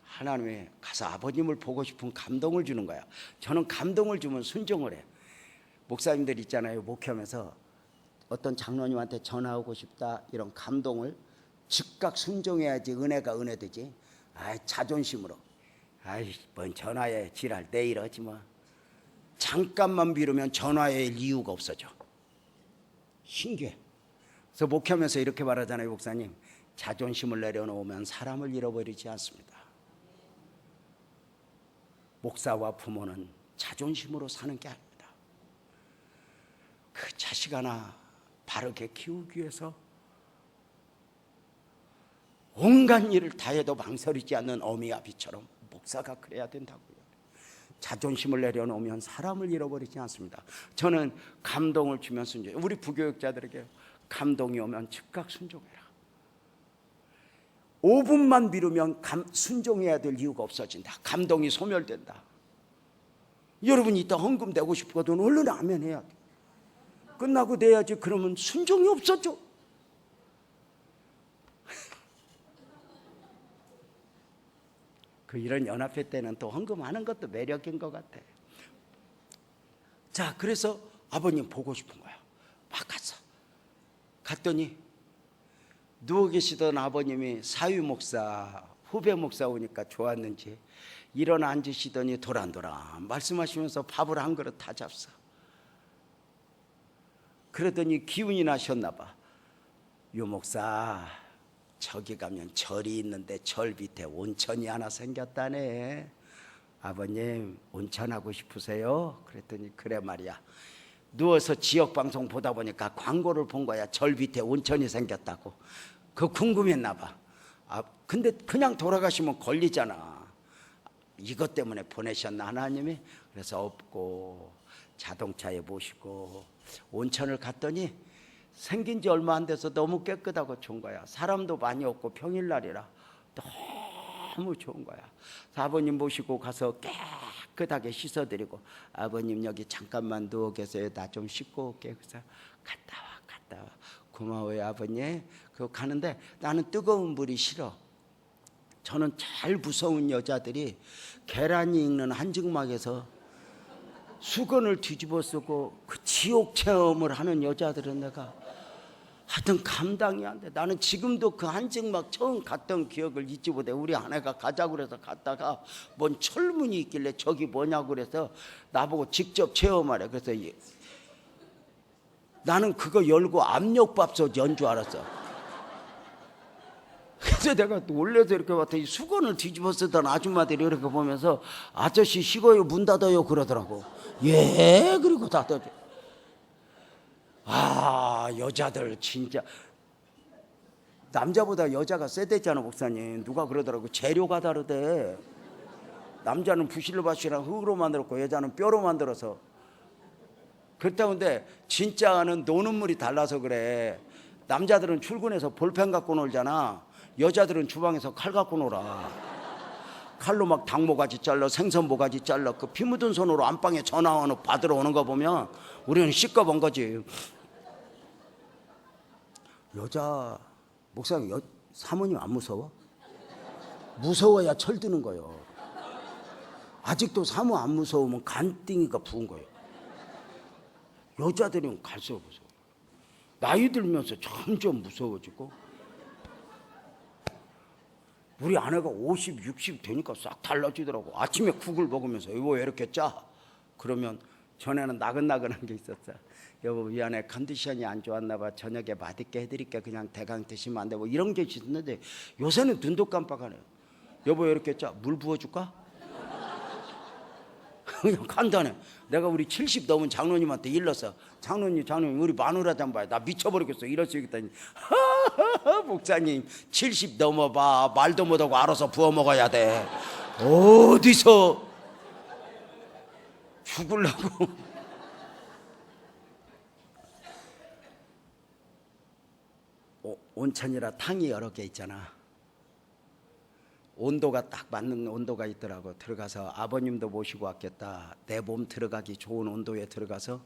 하나님이 가서 아버님을 보고 싶은 감동을 주는 거야. 저는 감동을 주면 순종을 해. 목사님들 있잖아요, 목회하면서 어떤 장로님한테 전화하고 싶다 이런 감동을 즉각 순종해야지 은혜가 은혜되지. 자존심으로 뭔 전화해 지랄 내일 하지 마. 잠깐만 미루면 전화할 이유가 없어져. 신기해. 그래서 목회하면서 이렇게 말하잖아요, 목사님. 자존심을 내려놓으면 사람을 잃어버리지 않습니다. 목사와 부모는 자존심으로 사는 게 아닙니다. 그 자식 하나 바르게 키우기 위해서 온갖 일을 다 해도 망설이지 않는 어미 아비처럼 목사가 그래야 된다고요. 자존심을 내려놓으면 사람을 잃어버리지 않습니다. 저는 감동을 주면 순종. 우리 부교육자들에게 감동이 오면 즉각 순종해라. 5분만 미루면 순종해야 될 이유가 없어진다. 감동이 소멸된다. 여러분이 이따 헌금 내고 싶거든 얼른 하면 해야 돼. 끝나고 내야지. 그러면 순종이 없어져. 이런 연합회 때는 또 헌금하는 것도 매력인 것 같아. 자, 그래서 아버님 보고 싶은 거야. 막 갔더니 누워 계시던 아버님이 사위 목사, 후배 목사 오니까 좋았는지 일어나 앉으시더니 도란도란 말씀하시면서 밥을 한 그릇 다 잡숴. 그러더니 기운이 나셨나 봐. 유 목사, 저기 가면 절이 있는데 절 밑에 온천이 하나 생겼다네. 아버님 온천하고 싶으세요? 그랬더니 그래 말이야. 누워서 지역방송 보다 보니까 광고를 본 거야. 절 밑에 온천이 생겼다고. 그거 궁금했나 봐. 근데 그냥 돌아가시면 걸리잖아. 이것 때문에 보내셨나 하나님이? 그래서 업고 자동차에 모시고 온천을 갔더니 생긴 지 얼마 안 돼서 너무 깨끗하고 좋은 거야. 사람도 많이 없고 평일날이라 너무 좋은 거야. 아버님 모시고 가서 깨끗하게 씻어드리고, 아버님 여기 잠깐만 누워 계세요. 나 좀 씻고 올게. 그래서 갔다 와. 고마워요 아버님. 그거 가는데 나는 뜨거운 물이 싫어. 저는 제일 무서운 여자들이 계란이 익는 한증막에서 수건을 뒤집어 쓰고 그 지옥 체험을 하는 여자들은 내가 하여튼 감당이 안 돼. 나는 지금도 그 한증막 처음 갔던 기억을 잊지 못해. 우리 아내가 가자고 그래서 갔다가 뭔 철문이 있길래 저기 뭐냐고 그래서 나보고 직접 체험하래. 그래서 나는 그거 열고 압력밥솥 연 줄 알았어. 그래서 내가 놀래서 이렇게 봤더니 수건을 뒤집어 쓰던 아줌마들이 이렇게 보면서 아저씨 식어요 문 닫아요 그러더라고. 예, 그리고 닫아줘. 여자들 진짜 남자보다 여자가 세대잖아 목사님. 누가 그러더라고. 재료가 다르대. 남자는 부실로바시랑 흙으로 만들었고 여자는 뼈로 만들어서. 그렇다는데 진짜는 노는 물이 달라서 그래. 남자들은 출근해서 볼펜 갖고 놀잖아. 여자들은 주방에서 칼 갖고 놀아. 칼로 막 닭모가지 잘라, 생선 모가지 잘라. 그 피 묻은 손으로 안방에 전화 받으러 오는 거 보면 우리는 시꺼먼 거지. 여자 목사님 사모님 안 무서워? 무서워야 철드는 거예요. 아직도 사모 안 무서우면 간띵이가 부은 거예요. 여자들은 갈수록 무서워. 나이 들면서 점점 무서워지고. 우리 아내가 50, 60 되니까 싹 달라지더라고. 아침에 국을 먹으면서 여보 왜 이렇게 짜? 그러면 전에는 나긋나긋한 게 있었어. 여보 미안해 컨디션이 안 좋았나 봐. 저녁에 맛있게 해드릴게. 그냥 대강 드시면 안 돼. 뭐 이런 게 있었는데 요새는 눈도 깜빡하네요. 여보 왜 이렇게 짜? 물 부어줄까? 그냥 간단해. 내가 우리 70 넘은 장로님한테 일렀어. 장로님 우리 마누라 좀 봐요. 나 미쳐버리겠어. 이럴 수 있겠다니. 목사님 70 넘어봐. 말도 못하고 알아서 부어 먹어야 돼. 어디서 죽으려고. 온천이라 탕이 여러 개 있잖아. 온도가 딱 맞는 온도가 있더라고. 들어가서 아버님도 모시고 왔겠다. 내 몸 들어가기 좋은 온도에 들어가서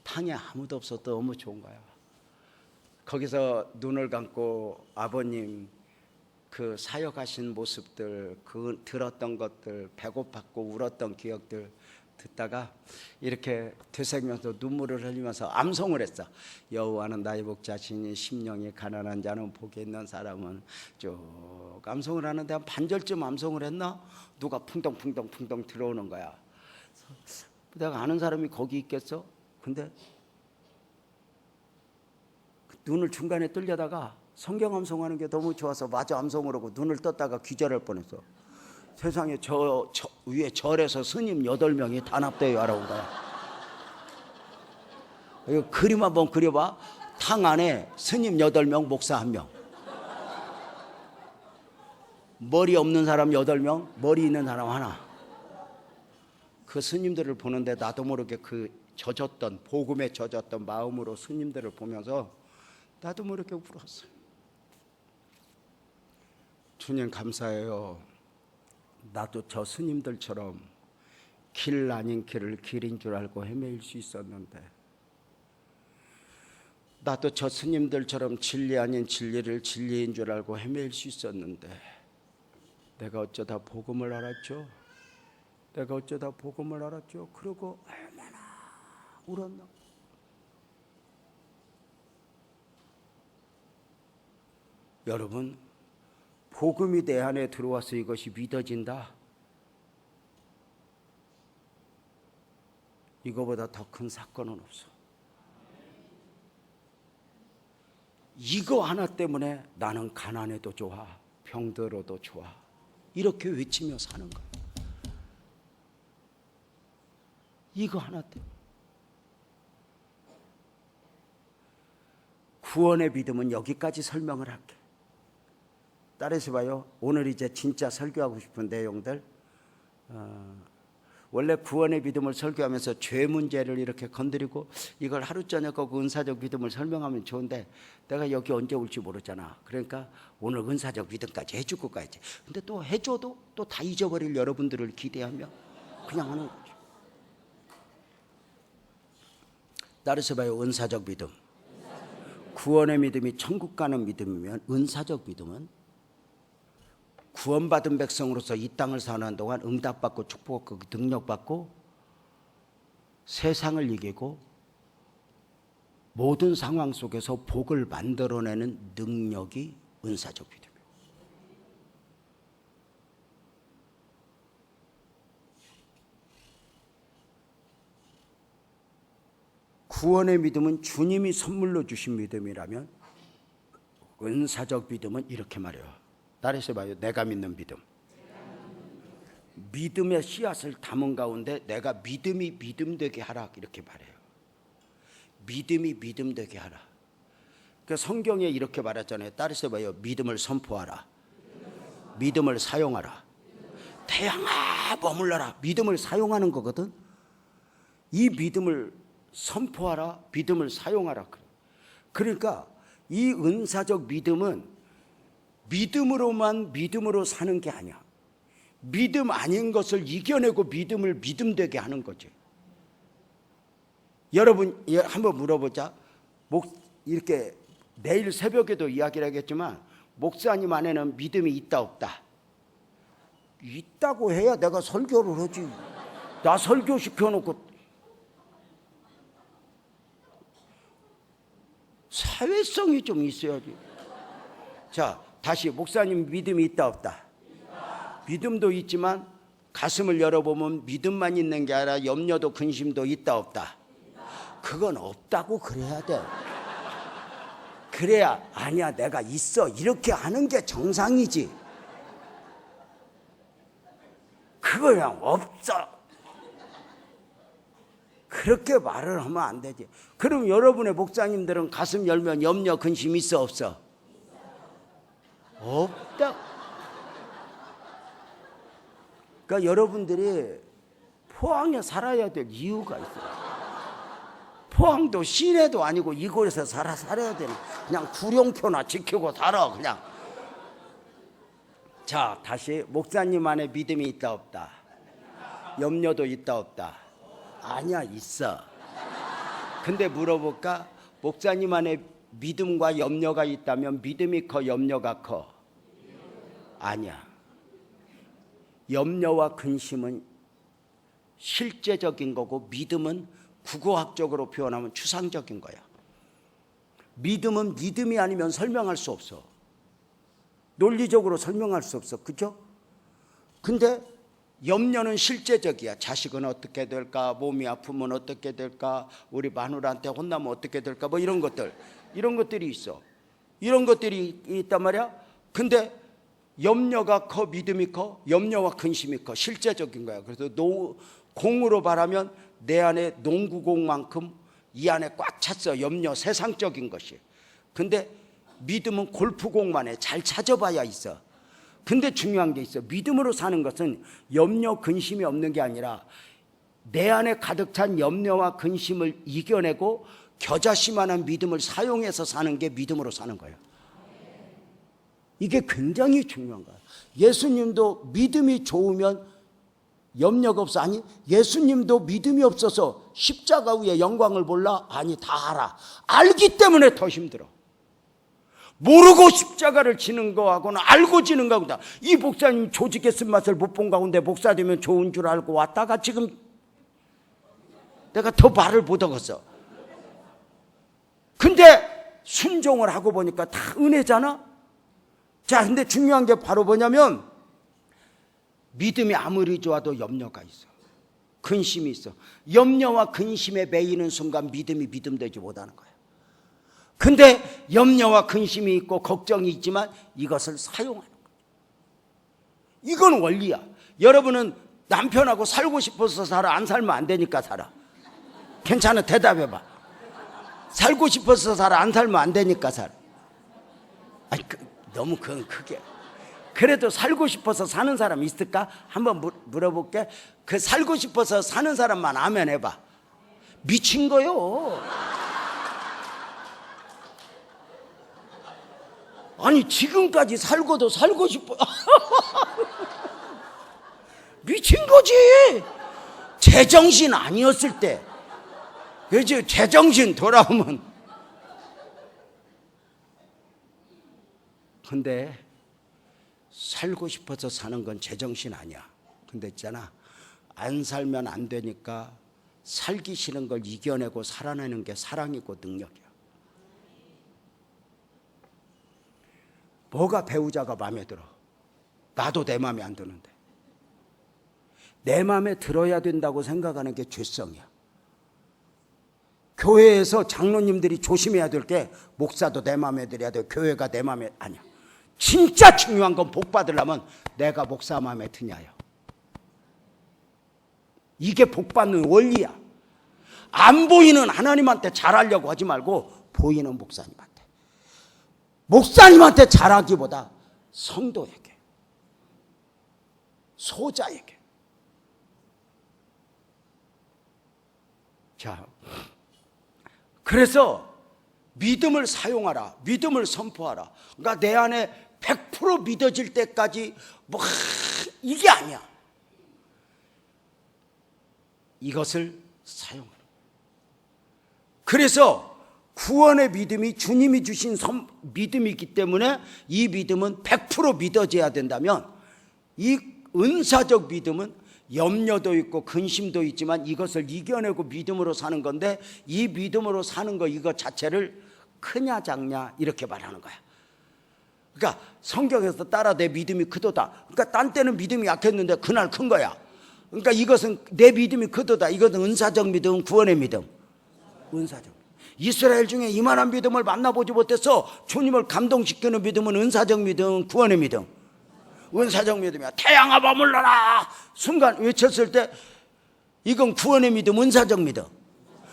탕에 아무도 없어도 너무 좋은 거야. 거기서 눈을 감고 아버님 그 사역하신 모습들, 그 들었던 것들, 배고팠고 울었던 기억들 듣다가 이렇게 되새기면서 눈물을 흘리면서 암송을 했어. 여호와는 나의 목자시니 심령이 가난한 자는 복이 있는 사람은 쭉 암송을 하는데 한 반절쯤 암송을 했나? 누가 풍덩풍덩 들어오는 거야. 내가 아는 사람이 거기 있겠어? 근데 눈을 중간에 뜰려다가 성경 암송하는 게 너무 좋아서 마저 암송을 하고 눈을 떴다가 기절할 뻔했어. 세상에 저 위에 절에서 스님 8명이 단합대회 하러 온 거야. 이거 그림 한번 그려봐. 탕 안에 스님 8명, 목사 1명. 머리 없는 사람 8명, 머리 있는 사람 하나. 그 스님들을 보는데 나도 모르게 그 젖었던, 복음에 젖었던 마음으로 스님들을 보면서 나도 모르게 울었어요. 주님 감사해요. 나도 저 스님들처럼 길 아닌 길을 길인 줄 알고 헤매일 수 있었는데, 나도 저 스님들처럼 진리 아닌 진리를 진리인 줄 알고 헤매일 수 있었는데, 내가 어쩌다 복음을 알았죠? 내가 어쩌다 복음을 알았죠? 그러고 얼마나 울었나? 여러분, 복음이 내 안에 들어와서 이것이 믿어진다? 이거보다 더 큰 사건은 없어. 이거 하나 때문에 나는 가난해도 좋아, 병들어도 좋아, 이렇게 외치며 사는 거야. 이거 하나 때문에. 구원의 믿음은 여기까지 설명을 할게. 따라서 봐요. 오늘 이제 진짜 설교하고 싶은 내용들. 원래 구원의 믿음을 설교하면서 죄 문제를 이렇게 건드리고 이걸 하루 저녁 하고 은사적 믿음을 설명하면 좋은데, 내가 여기 언제 올지 모르잖아. 그러니까 오늘 은사적 믿음까지 해주고 가야지. 근데 또 해줘도 또 다 잊어버릴 여러분들을 기대하며 그냥 하는 거죠. 따라서 봐요. 은사적 믿음. 구원의 믿음이 천국 가는 믿음이면, 은사적 믿음은 구원받은 백성으로서 이 땅을 사는 동안 응답받고 축복받고 능력받고 세상을 이기고 모든 상황 속에서 복을 만들어내는 능력이 은사적 믿음이에요. 구원의 믿음은 주님이 선물로 주신 믿음이라면, 은사적 믿음은 이렇게 말해요. 따라서 봐요. 내가 믿는 믿음. 믿음의 씨앗을 담은 가운데 내가 믿음이 믿음되게 하라, 이렇게 말해요. 믿음이 믿음되게 하라. 그 성경에 이렇게 말했잖아요. 따라서 봐요. 믿음을 선포하라, 믿음을 사용하라, 태양아 머물러라. 믿음을 사용하는 거거든. 이 믿음을 선포하라, 믿음을 사용하라. 그러니까 이 은사적 믿음은 믿음으로만 믿음으로 사는 게 아니야. 믿음 아닌 것을 이겨내고 믿음을 믿음되게 하는 거지. 여러분 한번 물어보자. 이렇게 내일 새벽에도 이야기를 하겠지만, 목사님 안에는 믿음이 있다 없다? 있다고 해야 내가 설교를 하지. 나 설교 시켜놓고 사회성이 좀 있어야지. 자, 다시 목사님 믿음이 있다 없다? 믿음도 있지만 가슴을 열어보면 믿음만 있는 게 아니라 염려도 근심도 있다 없다? 그건 없다고 그래야 돼. 그래야 아니야 내가 있어 이렇게 하는 게 정상이지. 그거 그냥 없어 그렇게 말을 하면 안 되지. 그럼 여러분의 목사님들은 가슴 열면 염려 근심 있어 없어? 없다. 그러니까 여러분들이 포항에 살아야 될 이유가 있어요. 포항도 시내도 아니고 이곳에서 살아야 되는, 그냥 구룡표나 지키고 살아 그냥. 자, 다시 목사님 안에 믿음이 있다 없다? 염려도 있다 없다? 아니야, 있어. 근데 물어볼까? 목사님 안에 믿음과 염려가 있다면 믿음이 커 염려가 커? 아니야. 염려와 근심은 실제적인 거고, 믿음은 국어학적으로 표현하면 추상적인 거야. 믿음은 믿음이 아니면 설명할 수 없어. 논리적으로 설명할 수 없어. 그죠? 근데 염려는 실제적이야. 자식은 어떻게 될까? 몸이 아프면 어떻게 될까? 우리 마누라한테 혼나면 어떻게 될까? 뭐 이런 것들이 있어. 이런 것들이 있단 말이야. 근데 염려가 커 믿음이 커? 염려와 근심이 커. 실제적인 거야. 그래서 공으로 말하면 내 안에 농구공만큼 이 안에 꽉 찼어. 염려, 세상적인 것이. 근데 믿음은 골프공만에 잘 찾아봐야 있어. 근데 중요한 게 있어. 믿음으로 사는 것은 염려, 근심이 없는 게 아니라 내 안에 가득 찬 염려와 근심을 이겨내고 겨자씨만한 믿음을 사용해서 사는 게 믿음으로 사는 거예요. 이게 굉장히 중요한 거예요. 예수님도 믿음이 좋으면 염려가 없어. 아니, 예수님도 믿음이 없어서 십자가 위에 영광을 몰라? 아니, 다 알아. 알기 때문에 더 힘들어. 모르고 십자가를 지는 거하고는 알고 지는 거하고는, 이 목사님 조직의 쓴맛을 못 본 가운데 목사 되면 좋은 줄 알고 왔다가 지금 내가 더 말을 못 얻었어. 근데 순종을 하고 보니까 다 은혜잖아. 자, 근데 중요한 게 바로 뭐냐면, 믿음이 아무리 좋아도 염려가 있어. 근심이 있어. 염려와 근심에 매이는 순간 믿음이 믿음 되지 못하는 거야. 근데 염려와 근심이 있고 걱정이 있지만 이것을 사용하는 거야. 이건 원리야. 여러분은 남편하고 살고 싶어서 살아? 안 살면 안 되니까 살아? 괜찮아, 대답해봐. 살고 싶어서 살아? 안 살면 안 되니까 살아? 아니, 너무 그건 크게. 그래도 살고 싶어서 사는 사람 있을까? 한번 물어볼게. 그 살고 싶어서 사는 사람만 아멘 해봐. 미친 거요. 아니, 지금까지 살고도 살고 싶어. 미친 거지. 제정신 아니었을 때. 그지? 제정신 돌아오면. 근데 살고 싶어서 사는 건 제정신 아니야. 근데 있잖아, 안 살면 안 되니까 살기 싫은 걸 이겨내고 살아내는 게 사랑이고 능력이야. 뭐가 배우자가 마음에 들어? 나도 내 마음에 안 드는데. 내 마음에 들어야 된다고 생각하는 게 죄성이야. 교회에서 장로님들이 조심해야 될 게, 목사도 내 마음에 들어야 돼. 교회가 내 마음에 아니야. 진짜 중요한 건 복 받으려면 내가 목사 마음에 드냐요. 이게 복 받는 원리야. 안 보이는 하나님한테 잘하려고 하지 말고 보이는 목사님한테 잘하기보다 성도에게, 소자에게. 자, 그래서 믿음을 사용하라. 믿음을 선포하라. 그러니까 내 안에 100% 믿어질 때까지 뭐 이게 아니야. 이것을 사용하라. 그래서 구원의 믿음이 주님이 주신 믿음이기 때문에 이 믿음은 100% 믿어져야 된다면, 이 은사적 믿음은 염려도 있고 근심도 있지만 이것을 이겨내고 믿음으로 사는 건데, 이 믿음으로 사는 거 이것 자체를 크냐 작냐 이렇게 말하는 거야. 그러니까 성경에서 따라 내 믿음이 크도다. 그러니까 딴 때는 믿음이 약했는데 그날 큰 거야. 그러니까 이것은 내 믿음이 크도다. 이것은 은사적 믿음, 구원의 믿음. 은사적. 이스라엘 중에 이만한 믿음을 만나보지 못해서 주님을 감동시키는 믿음은 은사적 믿음, 구원의 믿음. 은사적 믿음이야. 태양아 머물러라. 순간 외쳤을 때 이건 구원의 믿음, 은사적 믿음.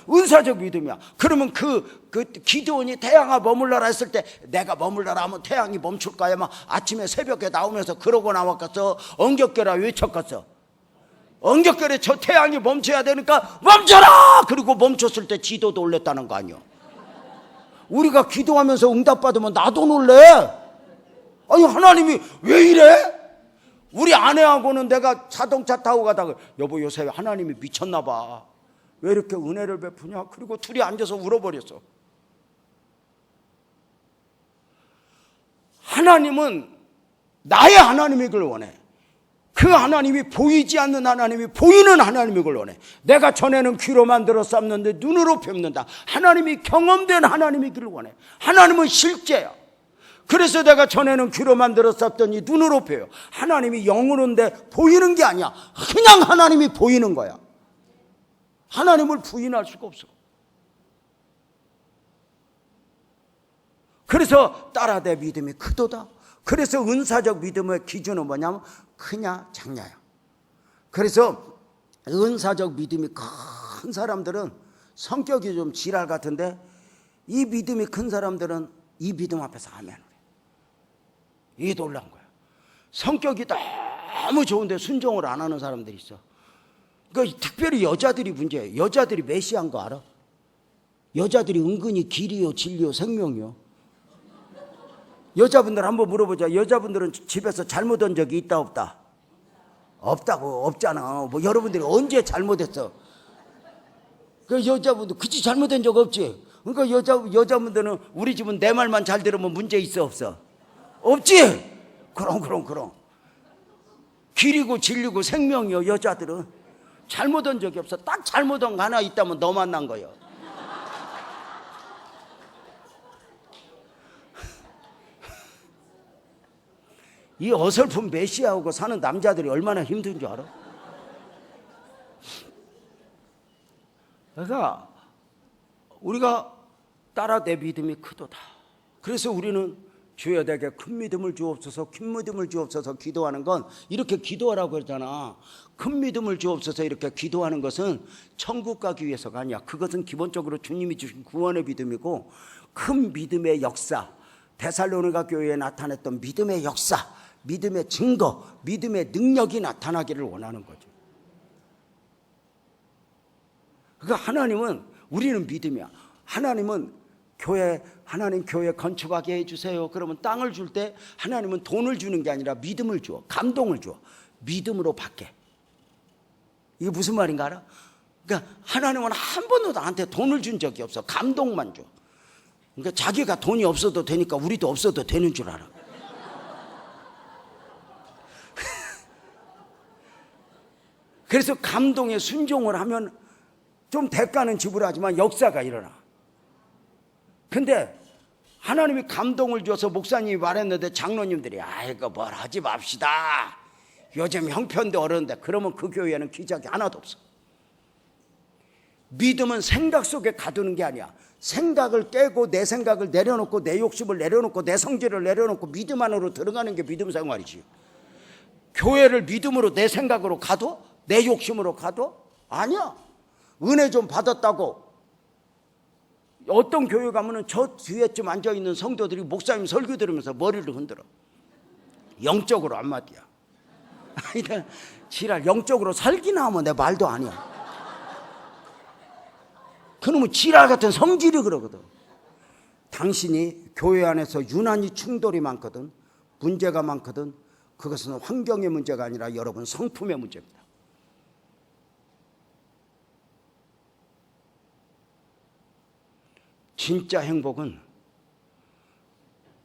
은사적 믿음이야. 그러면 그 기드온이 태양아 머물러라 했을 때, 내가 머물러라 하면 태양이 멈출까요? 막 아침에 새벽에 나오면서 그러고 나왔겠어? 엉겹결아 외쳤겠어? 엉겹결에 저 태양이 멈춰야 되니까 멈춰라! 그리고 멈췄을 때 지도도 올렸다는 거 아니야. 우리가 기도하면서 응답받으면 나도 놀래. 아니, 하나님이 왜 이래? 우리 아내하고는 내가 자동차 타고 가다가, 여보 요새 하나님이 미쳤나 봐. 왜 이렇게 은혜를 베푸냐? 그리고 둘이 앉아서 울어버렸어. 하나님은 나의 하나님이길 원해. 그 하나님이 보이지 않는 하나님이 보이는 하나님이길 원해. 내가 전에는 귀로만 들었었는데 눈으로 뵙는다. 하나님이 경험된 하나님이길 원해. 하나님은 실제야. 그래서 내가 전에는 귀로만 들었었더니 눈으로 뵈요. 하나님이 영으로인데 보이는 게 아니야. 그냥 하나님이 보이는 거야. 하나님을 부인할 수가 없어. 그래서 따라 내 믿음이 크도다. 그래서 은사적 믿음의 기준은 뭐냐면 크냐 작냐요. 그래서 은사적 믿음이 큰 사람들은 성격이 좀 지랄 같은데, 이 믿음이 큰 사람들은 이 믿음 앞에서 아멘을 해. 이게 놀라운 거야. 성격이 너무 좋은데 순종을 안 하는 사람들이 있어. 그러니까 특별히 여자들이 문제예요. 여자들이 메시아인 거 알아? 여자들이 은근히 길이요 진리요 생명이요. 여자분들 한번 물어보자. 여자분들은 집에서 잘못한 적이 있다 없다? 없다고. 없잖아. 뭐 여러분들이 언제 잘못했어? 그 여자분들 그치 잘못된 적 없지. 그러니까 여자분들은 우리 집은 내 말만 잘 들으면 문제 있어 없어? 없지. 그럼 길이고 진리고 생명이요. 여자들은 잘못한 적이 없어. 딱 잘못한 거 하나 있다면 너 만난 거요. 이 어설픈 메시아하고 사는 남자들이 얼마나 힘든 줄 알아? 그러니까 우리가 따라 내 믿음이 크도다. 그래서 우리는 주여 내게 큰 믿음을 주옵소서, 큰 믿음을 주옵소서 기도하는 건 이렇게 기도하라고 그러잖아. 큰 믿음을 주옵소서 이렇게 기도하는 것은 천국 가기 위해서가 아니야. 그것은 기본적으로 주님이 주신 구원의 믿음이고, 큰 믿음의 역사, 데살로니가 교회에 나타났던 믿음의 역사, 믿음의 증거, 믿음의 능력이 나타나기를 원하는 거죠. 그러니까 하나님은, 우리는 믿음이야. 하나님은 하나님 교회 건축하게 해주세요. 그러면 땅을 줄 때 하나님은 돈을 주는 게 아니라 믿음을 줘. 감동을 줘. 믿음으로 받게. 이게 무슨 말인가 알아? 그러니까 하나님은 한 번도 나한테 돈을 준 적이 없어. 감동만 줘. 그러니까 자기가 돈이 없어도 되니까 우리도 없어도 되는 줄 알아. 그래서 감동에 순종을 하면 좀 대가는 지불하지만 역사가 일어나. 근데 하나님이 감동을 줘서 목사님이 말했는데 장로님들이 아이고 뭘 하지 맙시다. 요즘 형편도 어려운데, 그러면 그 교회에는 기적이 하나도 없어. 믿음은 생각 속에 가두는 게 아니야. 생각을 깨고 내 생각을 내려놓고 내 욕심을 내려놓고 내 성질을 내려놓고 믿음 안으로 들어가는 게 믿음 생활이지. 교회를 믿음으로 내 생각으로 가도 내 욕심으로 가도 아니야. 은혜 좀 받았다고. 어떤 교회 가면은 저 뒤에쯤 앉아있는 성도들이 목사님 설교 들으면서 머리를 흔들어. 영적으로 한마디야. 아니다, 지랄. 영적으로 살기나 하면 내 말도 아니야. 그놈은 지랄 같은 성질이 그러거든. 당신이 교회 안에서 유난히 충돌이 많거든, 문제가 많거든, 그것은 환경의 문제가 아니라 여러분 성품의 문제입니다. 진짜 행복은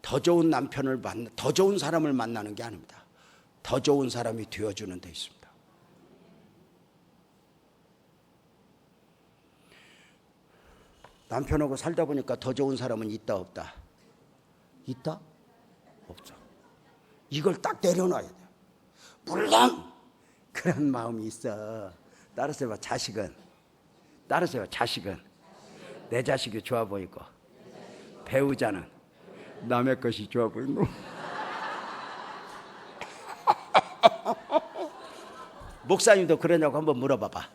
더 좋은 더 좋은 사람을 만나는 게 아닙니다. 더 좋은 사람이 되어주는 데 있습니다. 남편하고 살다 보니까 더 좋은 사람은 있다 없다? 있다? 없죠. 이걸 딱 내려놔야 돼요. 물론 그런 마음이 있어. 따라서 자식은 내 자식이 좋아 보이고, 배우자는 남의 것이 좋아 보이노. 목사님도 그러냐고 한번 물어봐봐.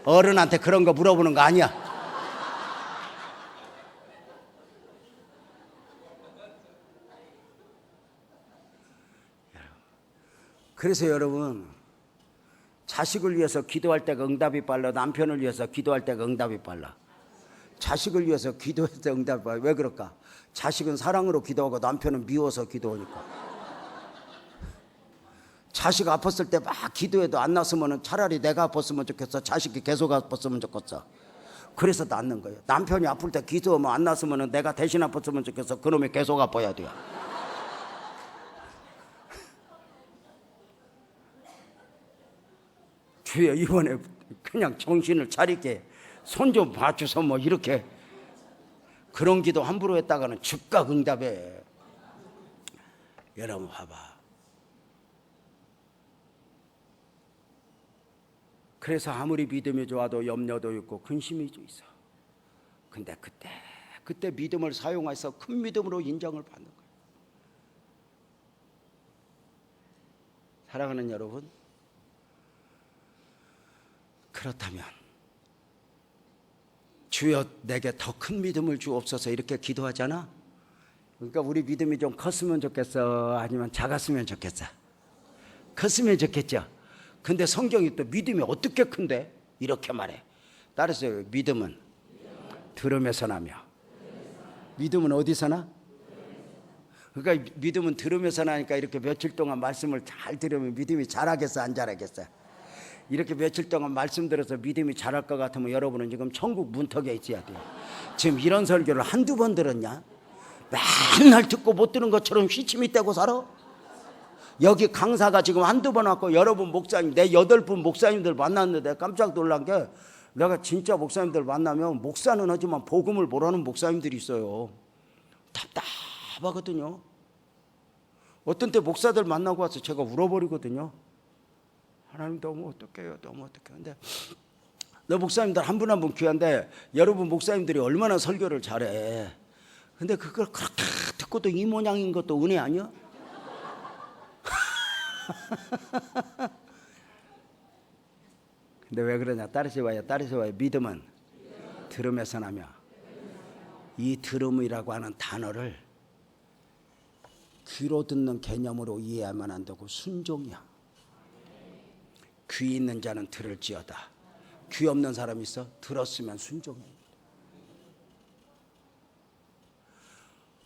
어른한테 그런 거 물어보는 거 아니야. 그래서 여러분, 자식을 위해서 기도할 때가 응답이 빨라. 남편을 위해서 기도할 때가 응답이 빨라. 자식을 위해서 기도할 때 응답이 빨라. 왜 그럴까? 자식은 사랑으로 기도하고 남편은 미워서 기도하니까. 자식 아팠을 때 막 기도해도 안 났으면 차라리 내가 아팠으면 좋겠어, 자식이 계속 아팠으면 좋겠어. 그래서 낫는 거예요. 남편이 아플 때 기도하면 안 났으면 내가 대신 아팠으면 좋겠어. 그놈이 계속 아파야 돼요. 주여 이번에 그냥 정신을 차리게 손 좀 봐주소 뭐 이렇게 그런 기도 함부로 했다가는 즉각 응답해. 여러분 봐봐. 그래서 아무리 믿음이 좋아도 염려도 있고 근심이 있어. 근데 그때 믿음을 사용해서 큰 믿음으로 인정을 받는 거예요. 사랑하는 여러분, 그렇다면 주여 내게 더 큰 믿음을 주옵소서 이렇게 기도하잖아. 그러니까 우리 믿음이 좀 컸으면 좋겠어, 아니면 작았으면 좋겠어? 컸으면 좋겠죠. 근데 성경이 또 믿음이 어떻게 큰데? 이렇게 말해. 따라서 믿음은 들음에서 나며 믿음은 어디서 나? 그러니까 믿음은 들으면서 나니까 이렇게 며칠 동안 말씀을 잘 들으면 믿음이 자라겠어, 안 자라겠어? 이렇게 며칠 동안 말씀 들어서 믿음이 자랄 것 같으면 여러분은 지금 천국 문턱에 있어야 돼요. 지금 이런 설교를 한두 번 들었냐? 맨날 듣고 못 들은 것처럼 휘침이 떼고 살아? 여기 강사가 지금 한두 번 왔고 여러분 목사님, 내 8분 목사님들 만났는데 깜짝 놀란 게, 내가 진짜 목사님들 만나면 목사는 하지만 복음을 모르는 목사님들이 있어요. 답답하거든요. 어떤 때 목사들 만나고 와서 제가 울어버리거든요. 하나님 너무 어떡해요, 너무 어떡해요. 근데 너 목사님들 한 분 한 분 귀한데 여러분 목사님들이 얼마나 설교를 잘해. 근데 그걸 그렇게 듣고도 이 모양인 것도 은혜 아니야? 근데 왜 그러냐? 따르시 와요. 믿음은 들음에서 나며, 이 들음이라고 하는 단어를 귀로 듣는 개념으로 이해하면 안 되고 순종이야. 귀 있는 자는 들을지어다. 귀 없는 사람 있어? 들었으면 순종해.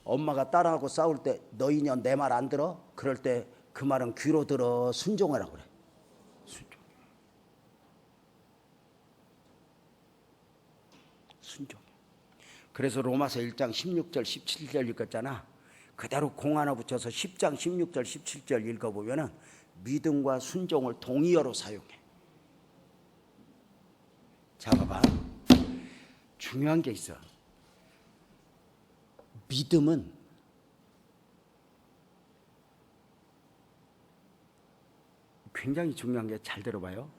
엄마가 딸하고 싸울 때 너 이년 내 말 안 들어? 그럴 때 그 말은 귀로 들어 순종하라고 그래. 순종. 그래서 로마서 1장 16절 17절 읽었잖아. 그대로 공 하나 붙여서 10장 16절 17절 읽어보면은 믿음과 순종을 동의어로 사용해. 자, 봐봐. 중요한 게 있어. 믿음은 굉장히 중요한 게, 잘 들어봐요.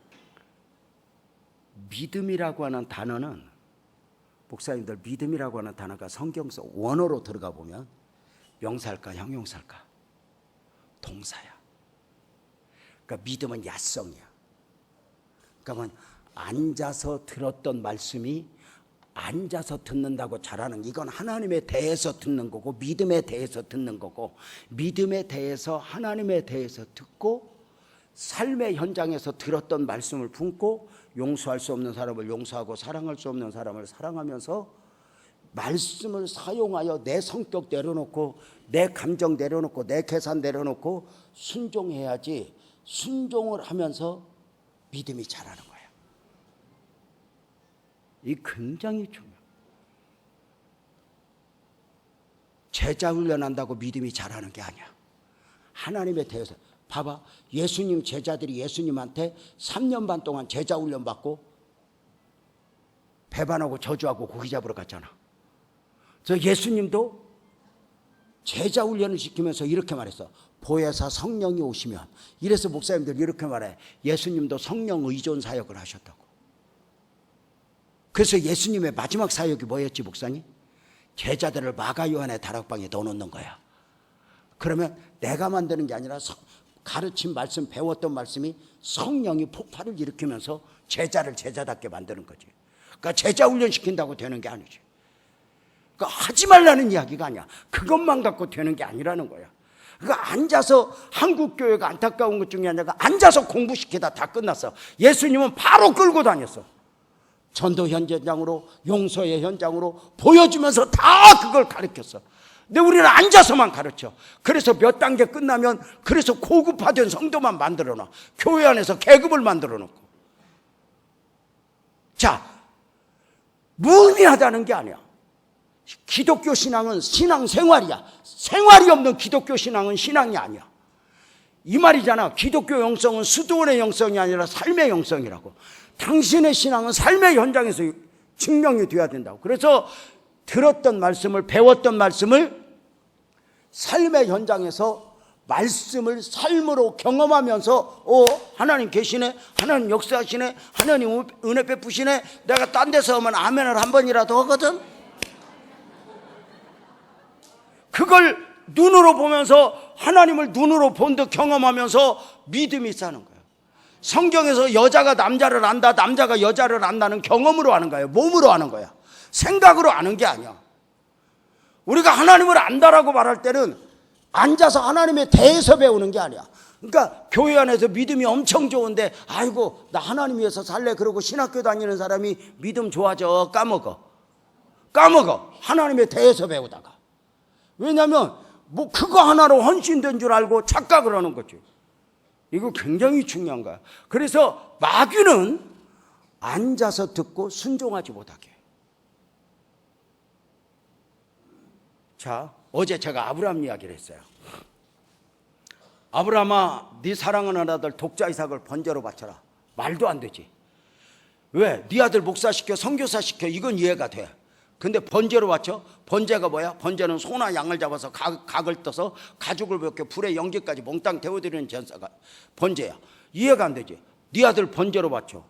믿음이라고 하는 단어는, 목사님들 믿음이라고 하는 단어가 성경서 원어로 들어가 보면 명사일까 형용사일까? 동사야. 그러니까 믿음은 야성이야. 그러니까 앉아서 들었던 말씀이 앉아서 듣는다고 잘하는, 이건 하나님에 대해서 듣는 거고, 믿음에 대해서 듣는 거고, 믿음에 대해서 하나님에 대해서 듣고, 삶의 현장에서 들었던 말씀을 품고, 용서할 수 없는 사람을 용서하고 사랑할 수 없는 사람을 사랑하면서 말씀을 사용하여 내 성격 내려놓고, 내 감정 내려놓고, 내 계산 내려놓고 순종해야지. 순종을 하면서 믿음이 자라는 거야. 이 굉장히 중요해. 제자 훈련한다고 믿음이 자라는 게 아니야. 하나님에 대해서 봐봐. 예수님 제자들이 예수님한테 3년 반 동안 제자 훈련 받고 배반하고 저주하고 고기 잡으러 갔잖아. 저 예수님도 제자 훈련을 시키면서 이렇게 말했어. 보혜사 성령이 오시면. 이래서 목사님들 이렇게 말해. 예수님도 성령 의존 사역을 하셨다고. 그래서 예수님의 마지막 사역이 뭐였지, 목사님? 제자들을 마가 요한의 다락방에 넣어놓는 거야. 그러면 내가 만드는 게 아니라 가르친 말씀, 배웠던 말씀이 성령이 폭발을 일으키면서 제자를 제자답게 만드는 거지. 그러니까 제자 훈련 시킨다고 되는 게 아니지. 그러니까 하지 말라는 이야기가 아니야. 그것만 갖고 되는 게 아니라는 거야. 그러니까 앉아서, 한국교회가 안타까운 것 중에 하나가 앉아서 공부시키다 다 끝났어. 예수님은 바로 끌고 다녔어. 전도 현장으로, 용서의 현장으로 보여주면서 다 그걸 가르쳤어. 근데 우리는 앉아서만 가르쳐. 그래서 몇 단계 끝나면, 그래서 고급화된 성도만 만들어 놔. 교회 안에서 계급을 만들어 놓고. 자, 무의미하다는 게 아니야. 기독교 신앙은 신앙 생활이야. 생활이 없는 기독교 신앙은 신앙이 아니야. 이 말이잖아. 기독교 영성은 수도원의 영성이 아니라 삶의 영성이라고. 당신의 신앙은 삶의 현장에서 증명이 돼야 된다고. 그래서 들었던 말씀을, 배웠던 말씀을 삶의 현장에서 말씀을 삶으로 경험하면서 하나님 계시네, 하나님 역사하시네, 하나님 은혜 베푸시네. 내가 딴 데서 하면 아멘을 한 번이라도 하거든. 그걸 눈으로 보면서, 하나님을 눈으로 본 듯 경험하면서 믿음이 쌓는 거예요. 성경에서 여자가 남자를 안다, 남자가 여자를 안다는 경험으로 하는 거예요. 몸으로 하는 거야. 생각으로 아는 게 아니야. 우리가 하나님을 안다라고 말할 때는 앉아서 하나님에 대해서 배우는 게 아니야. 그러니까 교회 안에서 믿음이 엄청 좋은데, 아이고 나 하나님 위해서 살래 그러고 신학교 다니는 사람이 믿음 좋아져 까먹어. 까먹어. 하나님에 대해서 배우다가. 왜냐하면 뭐 그거 하나로 헌신된 줄 알고 착각을 하는 거죠. 이거 굉장히 중요한 거야. 그래서 마귀는 앉아서 듣고 순종하지 못하게. 자, 어제 제가 아브라함 이야기를 했어요. 아브라함아, 네 사랑하는 아들 독자 이삭을 번제로 바쳐라. 말도 안 되지. 왜? 네 아들 목사시켜 선교사 시켜. 이건 이해가 돼. 근데 번제로 바쳐? 번제가 뭐야? 번제는 소나 양을 잡아서 각을 떠서 가죽을 벗겨 불에 연기까지 몽땅 데워드리는 전사가 번제야. 이해가 안 되지. 네 아들 번제로 바쳐.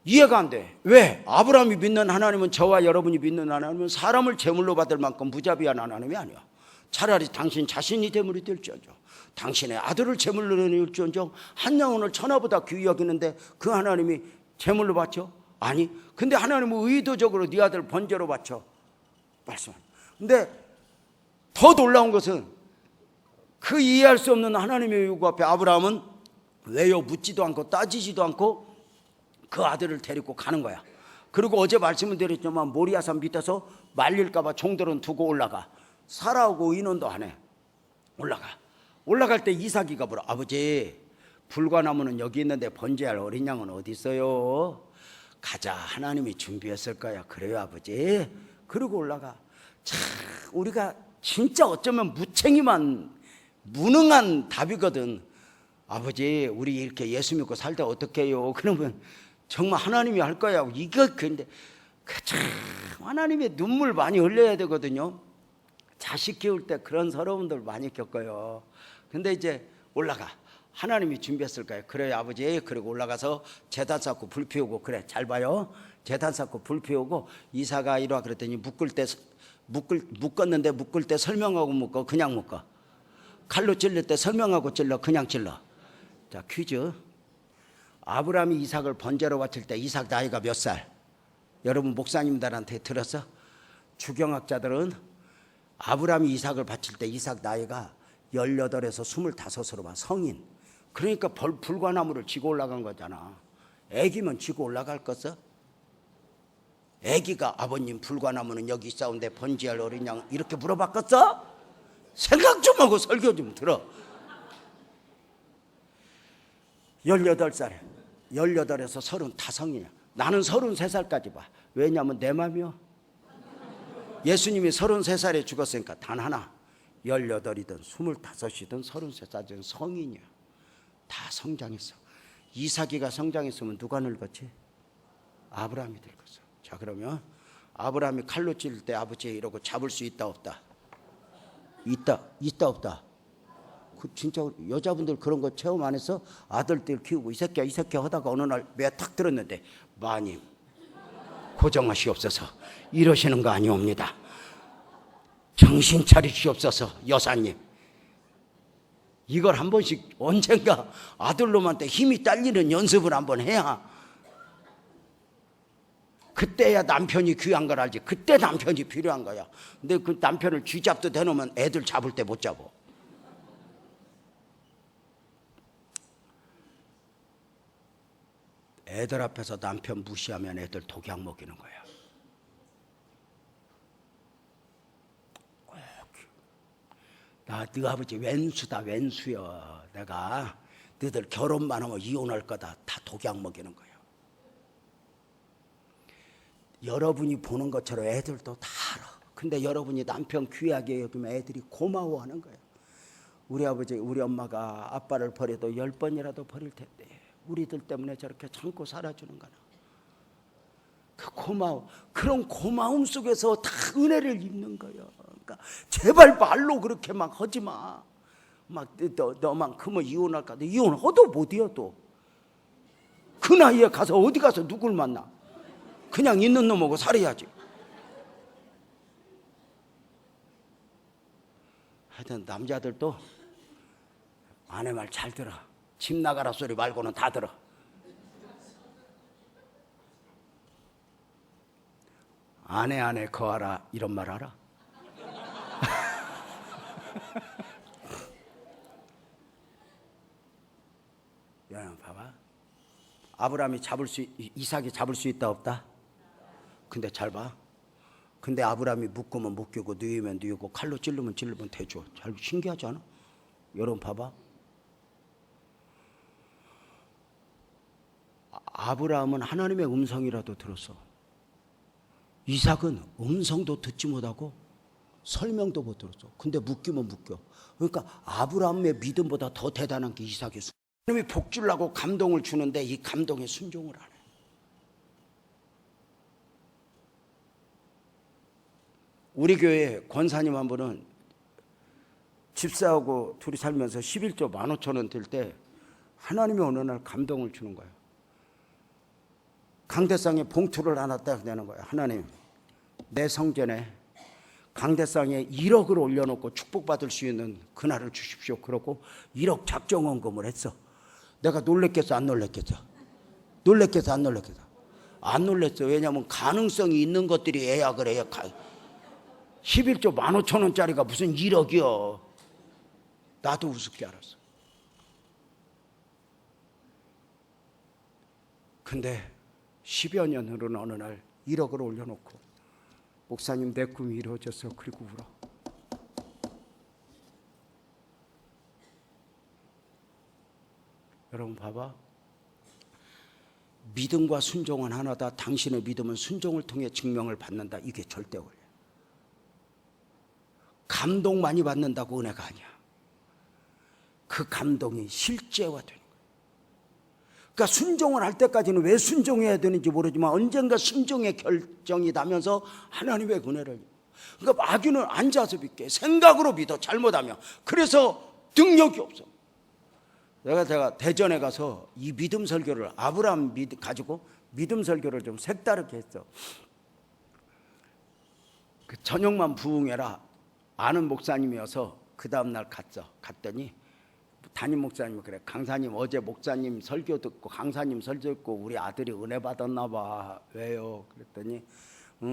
이해가 안 돼. 왜? 아브라함이 믿는 하나님은, 저와 여러분이 믿는 하나님은 사람을 제물로 받을 만큼 무자비한 하나님이 아니야. 차라리 당신 자신이 제물이 될지언정, 당신의 아들을 제물로 내놓을지언정 한 영혼을 천하보다 귀히 여기는데 그 하나님이 제물로 바쳐? 아니. 근데 하나님은 의도적으로 네 아들 번제로 바쳐 말씀합니다. 근데 더 놀라운 것은 그 이해할 수 없는 하나님의 요구 앞에 아브라함은 왜요 묻지도 않고 따지지도 않고 그 아들을 데리고 가는 거야. 그리고 어제 말씀을 드렸지만 모리아산 밑에서 말릴까 봐 종들은 두고 올라가. 사라하고 의논도 안 해. 올라갈 때 이삭이가 물어. 아버지, 불과나무는 여기 있는데 번제할 어린 양은 어디 있어요? 가자, 하나님이 준비했을 거야. 그래요 아버지. 그리고 올라가. 참 우리가 진짜 어쩌면 무능한 답이거든. 아버지, 우리 이렇게 예수 믿고 살다 어떻게 해요? 그러면 정말 하나님이 할 거야. 이거 근데 참 하나님의 눈물 많이 흘려야 되거든요. 자식 키울 때 그런 서러움들 많이 겪어요. 근데 이제 올라가. 하나님이 준비했을 거예요. 그래요 아버지. 그리고 올라가서 제단 쌓고 불 피우고. 그래, 잘 봐요. 제단 쌓고 불 피우고 이사가 이리와 그랬더니 묶었는데 묶을 때 설명하고 묶어, 그냥 묶어? 칼로 찔릴 때 설명하고 찔러, 그냥 찔러? 자, 퀴즈. 아브라함이 이삭을 번제로 바칠 때 이삭 나이가 몇 살? 여러분 목사님들한테 들었어? 주경학자들은 아브라함이 이삭을 바칠 때 이삭 나이가 18에서 25으로 봐. 성인. 그러니까 불과나무를 지고 올라간 거잖아. 애기면 지고 올라갈 거서? 애기가 아버님 불과나무는 여기 있사온데 번제할 어린 양 이렇게 물어봤겠어? 생각 좀 하고 설교 좀 들어. 18살 18에서 35이야. 나는 33살까지 봐. 왜냐하면 내 맘이요. 예수님이 33살에 죽었으니까 단 하나. 18이든 25이든 33살이든 성인이야. 다 성장했어. 이삭이가 성장했으면 누가 늙었지? 아브라함이 늙었어. 자, 그러면 아브라함이 칼로 찔릴 때 아버지 이러고 잡을 수 있다 없다? 있다 없다? 그 진짜 여자분들 그런 거 체험 안 했어? 아들들 키우고 이 새끼야 하다가 어느 날 매 탁 들었는데, 마님 고정하시옵소서 이러시는 거 아니옵니다. 정신 차리시옵소서 여사님. 이걸 한 번씩 언젠가 아들놈한테 힘이 딸리는 연습을 한번 해야, 그때야 남편이 귀한 걸 알지. 그때 남편이 필요한 거야. 근데 그 남편을 쥐잡도 대놓으면 애들 잡을 때 못 잡아. 애들 앞에서 남편 무시하면 애들 독약 먹이는 거야. 네 아버지 왼수다, 왼수여. 내가 너희들 결혼만 하면 이혼할 거다. 다 독약 먹이는 거야. 여러분이 보는 것처럼 애들도 다 알아. 근데 여러분이 남편 귀하게 여기면 애들이 고마워하는 거야. 우리 아버지, 우리 엄마가 아빠를 버려도 10번이라도 버릴 텐데 우리들 때문에 저렇게 참고 살아주는 거나. 그 고마워. 그런 고마움 속에서 다 은혜를 입는 거예요. 그러니까 제발 말로 그렇게 막 하지 마. 막 너만큼은 이혼할까? 이혼해도 못이야 또. 그 나이에 가서 어디 가서 누굴 만나? 그냥 있는 놈하고 살아야지. 하여튼 남자들도 아내 말 잘 들어. 집 나가라 소리 말고는 다 들어. 아내 거하라 이런 말 알아? 야, 봐봐. 아브라함이 이삭이 잡을 수 있다 없다? 근데 잘 봐. 근데 아브라함이 묶으면 묶이고 누이면 누이고 칼로 찌르면 되죠. 잘 신기하지 않아? 여러분 봐봐. 아브라함은 하나님의 음성이라도 들었어. 이삭은 음성도 듣지 못하고 설명도 못 들었어. 근데 묶이면 묶여. 그러니까 아브라함의 믿음보다 더 대단한 게 이삭의 순종. 하나님이 복 주려고 감동을 주는데 이 감동에 순종을 안 해. 우리 교회 권사님 한 분은 집사하고 둘이 살면서 11조 15,000원 들 때 하나님이 어느 날 감동을 주는 거예요. 강대상에 봉투를 하나 딱 내는 거예요. 하나님, 내 성전에 강대상에 1억을 올려놓고 축복받을 수 있는 그날을 주십시오. 그러고 1억 작정헌금을 했어. 내가 놀랬겠어, 안 놀랬겠어? 놀랬겠어, 안 놀랬겠어? 안 놀랬어. 왜냐하면 가능성이 있는 것들이 예약을 해요. 11조 15,000원짜리가 무슨 1억이요. 나도 우습게 알았어. 근데 10여 년 후는 어느 날 1억을 올려놓고 목사님 내 꿈이 이루어졌어. 그리고 울어. 여러분 봐봐. 믿음과 순종은 하나다. 당신의 믿음은 순종을 통해 증명을 받는다. 이게 절대 원리야. 감동 많이 받는다고 은혜가 아니야. 그 감동이 실제화되는 거야. 그러니까 순종을 할 때까지는 왜 순종해야 되는지 모르지만 언젠가 순종의 결정이 나면서 하나님의 은혜를. 그러니까 마귀는 앉아서 믿게 생각으로 믿어. 잘못하면. 그래서 능력이 없어. 제가 대전에 가서 이 믿음 설교를 아브라함 가지고 믿음 설교를 좀 색다르게 했어. 그 저녁만 부흥해라. 아는 목사님이어서 그 다음날 갔더니 담임 목사님이 그래. 강사님 어제 목사님 설교 듣고 강사님 설교 듣고 우리 아들이 은혜 받았나 봐. 왜요? 그랬더니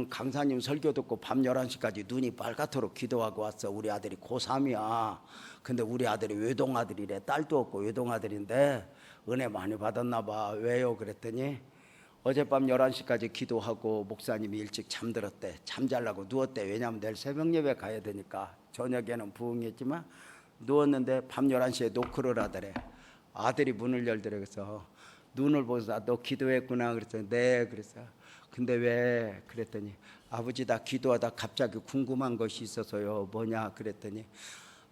강사님 설교 듣고 밤 11시까지 눈이 빨갛도록 기도하고 왔어. 우리 아들이 고3이야. 근데 우리 아들이 외동아들이래. 딸도 없고 외동아들인데 은혜 많이 받았나 봐. 왜요? 그랬더니 어젯밤 11시까지 기도하고 목사님이 일찍 잠들었대. 잠자려고 누웠대. 왜냐하면 내일 새벽 예배 가야 되니까. 저녁에는 부흥했지만 누웠는데 밤 11시에 노크를 하더래. 아들이 문을 열더래. 그래서 눈을 보면서 너 기도했구나. 그랬더니 네. 그래서 근데 왜? 그랬더니 아버지 나 기도하다 갑자기 궁금한 것이 있어서요. 뭐냐? 그랬더니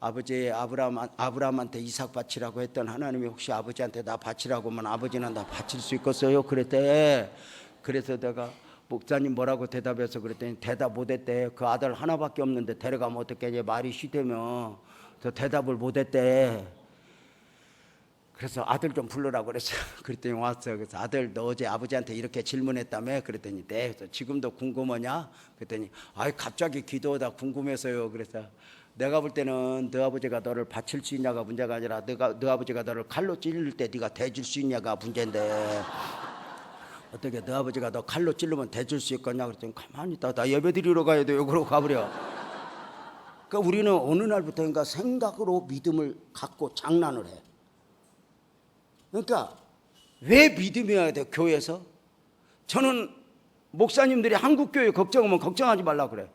아버지 아브라함한테 이삭 바치라고 했던 하나님이 혹시 아버지한테 나 바치라고 하면 아버지는 나 바칠 수 있겠어요? 그랬대. 그래서 내가 목사님 뭐라고 대답해서 그랬더니 대답 못했대. 그 아들 하나밖에 없는데 데려가면 어떡해? 말이 쉬되면. 그래서 대답을 못했대. 그래서 아들 좀 불러라고 그랬어. 그랬더니 왔어. 그래서 아들 너 어제 아버지한테 이렇게 질문했다며? 그랬더니 네. 그래서 지금도 궁금하냐? 그랬더니 아이 갑자기 기도하다 궁금해서요. 그래서 내가 볼 때는 너 아버지가 너를 바칠 수 있냐가 문제가 아니라 너 아버지가 너를 칼로 찔릴 때 네가 대줄 수 있냐가 문제인데 어떻게 너 아버지가 너 칼로 찔르면 대줄 수 있겠냐? 그랬더니 가만히 있다. 나 예배 드리러 가야 돼요. 그러고 가버려. 그러니까 우리는 어느 날부터인가 생각으로 믿음을 갖고 장난을 해. 그러니까 왜 믿음이어야 돼? 교회에서 저는 목사님들이 한국교회 걱정하면 걱정하지 말라 그래.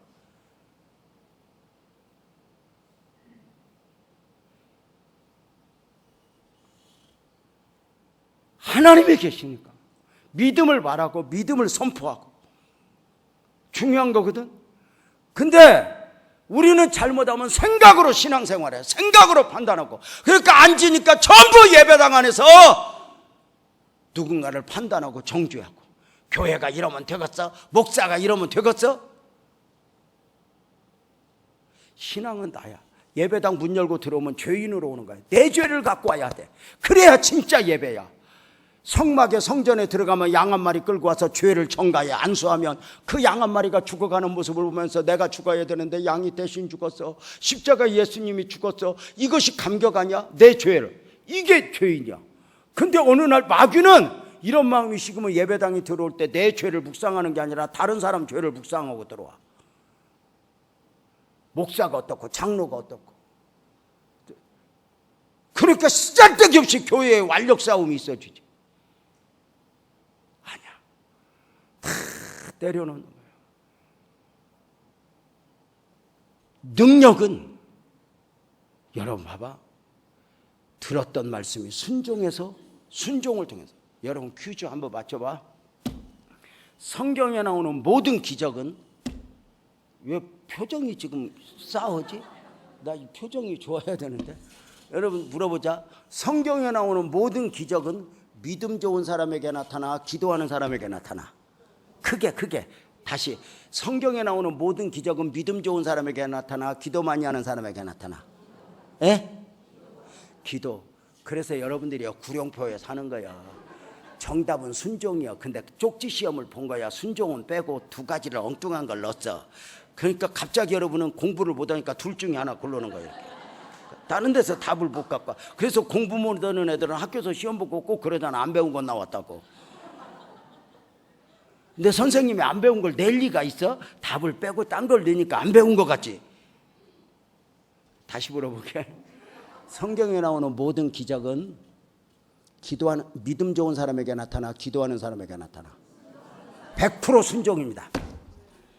하나님이 계시니까 믿음을 말하고 믿음을 선포하고 중요한 거거든. 근데 우리는 잘못하면 생각으로 신앙생활해. 생각으로 판단하고. 그러니까 앉으니까 전부 예배당 안에서 누군가를 판단하고 정죄하고. 교회가 이러면 되겠어? 목사가 이러면 되겠어? 신앙은 나야. 예배당 문 열고 들어오면 죄인으로 오는 거야. 내 죄를 갖고 와야 돼. 그래야 진짜 예배야. 성막에 성전에 들어가면 양 한 마리 끌고 와서 죄를 정가에 안수하면 그 양 한 마리가 죽어가는 모습을 보면서 내가 죽어야 되는데 양이 대신 죽었어. 십자가 예수님이 죽었어. 이것이 감격 아니야? 내 죄를. 이게 죄인이야. 근데 어느 날 마귀는 이런 마음이 식으면 예배당에 들어올 때 내 죄를 묵상하는 게 아니라 다른 사람 죄를 묵상하고 들어와. 목사가 어떻고 장로가 어떻고. 그러니까 쓸데기 없이 교회에 완력 싸움이 있어지지. 아니야. 다 때려놓는 거예요. 능력은 여러분 봐봐. 들었던 말씀이 순종해서 순종을 통해서. 여러분 퀴즈 한번 맞춰봐. 성경에 나오는 모든 기적은 왜 표정이 지금 싸우지? 나 이 표정이 좋아야 되는데. 여러분 물어보자. 성경에 나오는 모든 기적은 믿음 좋은 사람에게 나타나 기도하는 사람에게 나타나. 크게 다시. 성경에 나오는 모든 기적은 믿음 좋은 사람에게 나타나 기도 많이 하는 사람에게 나타나. 에? 기도. 그래서 여러분들이 구룡포에 사는 거야. 정답은 순종이야. 근데 쪽지 시험을 본 거야. 순종은 빼고 두 가지를 엉뚱한 걸 넣었어. 그러니까 갑자기 여러분은 공부를 못하니까 둘 중에 하나 고르는 거예요. 다른 데서 답을 못 갖고. 그래서 공부 못하는 애들은 학교에서 시험 보고 꼭 그러잖아. 안 배운 건 나왔다고. 근데 선생님이 안 배운 걸 낼 리가 있어? 답을 빼고 딴 걸 넣으니까 안 배운 것 같지? 다시 물어볼게. 성경에 나오는 모든 기적은 기도하는 믿음 좋은 사람에게 나타나 기도하는 사람에게 나타나. 100% 순종입니다.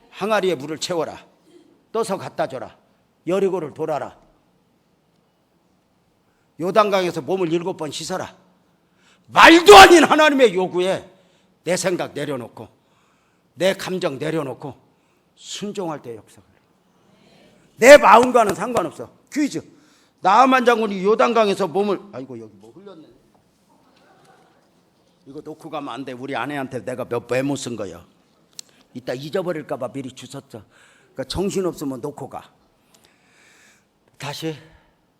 항아리에 물을 채워라. 떠서 갖다 줘라. 여리고를 돌아라. 요단강에서 몸을 7번 씻어라. 말도 아닌 하나님의 요구에 내 생각 내려놓고 내 감정 내려놓고 순종할 때 역사가. 내 마음과는 상관없어. 퀴즈. 나아만 장군이 요단강에서 몸을, 아이고 여기 뭐 흘렸네. 이거 놓고 가면 안 돼. 우리 아내한테 내가 메모 쓴 거야. 이따 잊어버릴까 봐 미리 주웠어. 그러니까 정신없으면 놓고 가. 다시.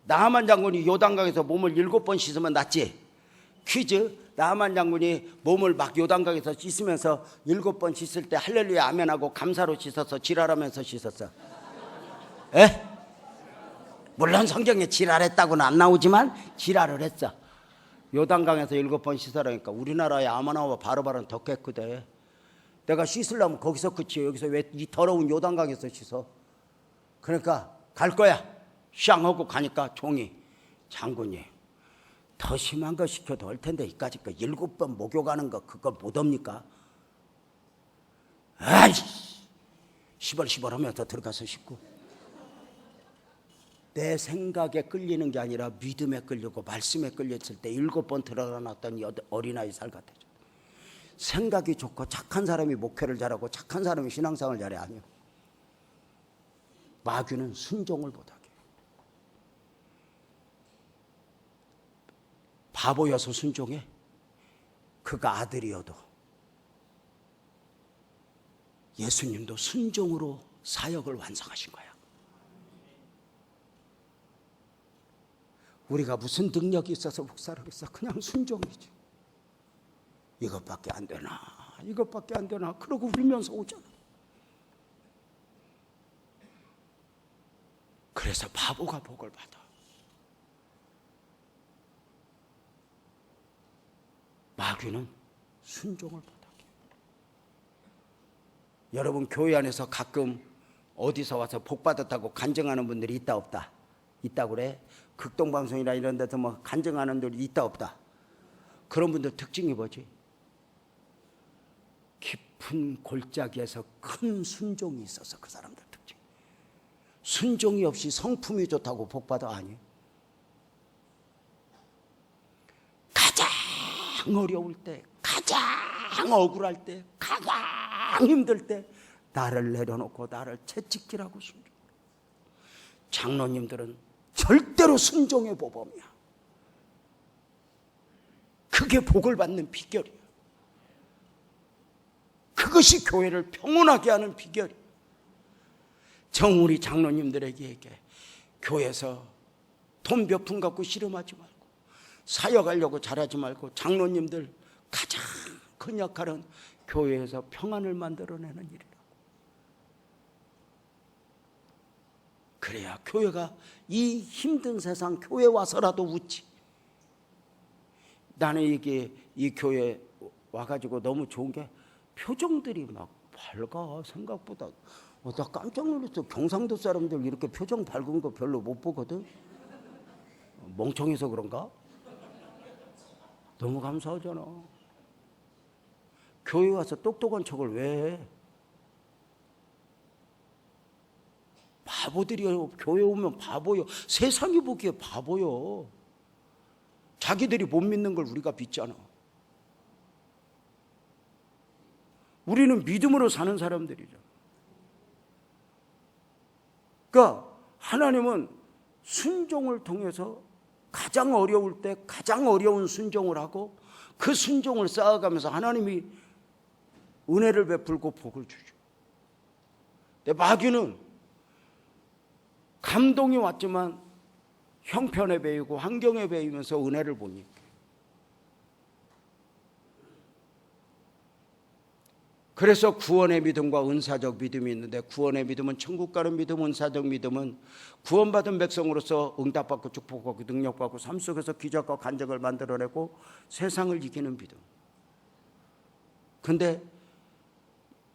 나아만 장군이 요단강에서 몸을 7번 씻으면 낫지. 퀴즈. 나아만 장군이 몸을 막 요단강에서 씻으면서 7번 씻을 때 할렐루야 아멘하고 감사로 씻어서 지랄하면서 씻었어. 에? 물론 성경에 지랄했다고는 안 나오지만 지랄을 했어. 요단강에서 7번 씻으라니까. 우리나라에 아마나와 바로바로는 더 깨끗해. 내가 씻으려면 거기서 끝이에요. 여기서 왜 이 더러운 요단강에서 씻어? 그러니까 갈 거야. 샹하고 가니까 종이, 장군이 더 심한 거 시켜도 할 텐데 이까짓 거 7번 목욕하는 거 그걸 못 합니까? 아이 시벌시벌 하면서 들어가서 씻고. 내 생각에 끌리는 게 아니라 믿음에 끌리고 말씀에 끌렸을 때 7번 들어놨던 어린아이 살 같아져. 생각이 좋고 착한 사람이 목회를 잘하고 착한 사람이 신앙생활을 잘해. 아니요. 마귀는 순종을 못하게. 바보여서 순종해? 그가 아들이어도. 예수님도 순종으로 사역을 완성하신 거야. 우리가 무슨 능력이 있어서 목사를 했어? 그냥 순종이지. 이것밖에 안 되나? 이것밖에 안 되나? 그러고 울면서 오잖아. 그래서 바보가 복을 받아. 마귀는 순종을 못하게. 여러분 교회 안에서 가끔 어디서 와서 복 받았다고 간증하는 분들이 있다 없다? 있다 그래? 극동방송이나 이런 데서 뭐 간증하는 분들이 있다 없다? 그런 분들 특징이 뭐지? 깊은 골짜기에서 큰 순종이 있어서 그 사람들 특징. 순종이 없이 성품이 좋다고 복받아? 아니에요. 가장 어려울 때, 가장 억울할 때, 가장 힘들 때 나를 내려놓고 나를 채찍질하고 순종. 장로님들은 절대로 순종의 모범이야. 그게 복을 받는 비결이야. 그것이 교회를 평온하게 하는 비결이야. 우리 장로님들에게 교회에서 돈 몇 푼 갖고 씨름하지 말고 사역하려고 잘하지 말고 장로님들 가장 큰 역할은 교회에서 평안을 만들어내는 일이라고. 그래야 교회가 이 힘든 세상 교회 와서라도 웃지. 나는 이게 이 교회 와가지고 너무 좋은 게 표정들이 막 밝아. 생각보다. 나 깜짝 놀랐어. 경상도 사람들 이렇게 표정 밝은 거 별로 못 보거든. 멍청해서 그런가? 너무 감사하잖아. 교회 와서 똑똑한 척을 왜 해? 바보들이요. 교회 오면 바보요. 세상이 보기에 바보요. 자기들이 못 믿는 걸 우리가 믿잖아. 우리는 믿음으로 사는 사람들이죠. 그러니까 하나님은 순종을 통해서 가장 어려울 때 가장 어려운 순종을 하고 그 순종을 쌓아가면서 하나님이 은혜를 베풀고 복을 주죠. 근데 마귀는 감동이 왔지만 형편에 배이고 환경에 배이면서 은혜를 못 입게. 그래서 구원의 믿음과 은사적 믿음이 있는데, 구원의 믿음은 천국 가는 믿음, 은사적 믿음은 구원받은 백성으로서 응답받고 축복받고 능력받고 삶 속에서 기적과 간증을 만들어내고 세상을 이기는 믿음. 근데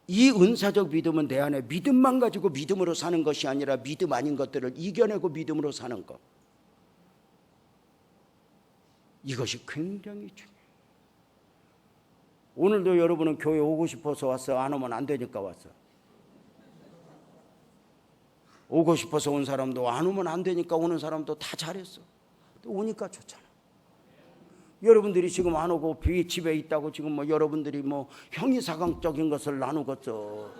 이 은사적 믿음은 내 안에 믿음만 가지고 믿음으로 사는 것이 아니라 믿음 아닌 것들을 이겨내고 믿음으로 사는 것. 이것이 굉장히 중요해요. 오늘도 여러분은 교회 오고 싶어서 왔어? 안 오면 안 되니까 왔어? 오고 싶어서 온 사람도 안 오면 안 되니까 오는 사람도 다 잘했어. 또 오니까 좋잖아. 여러분들이 지금 안 오고 집에 있다고 지금 뭐 여러분들이 뭐 형이사강적인 것을 나누겠죠.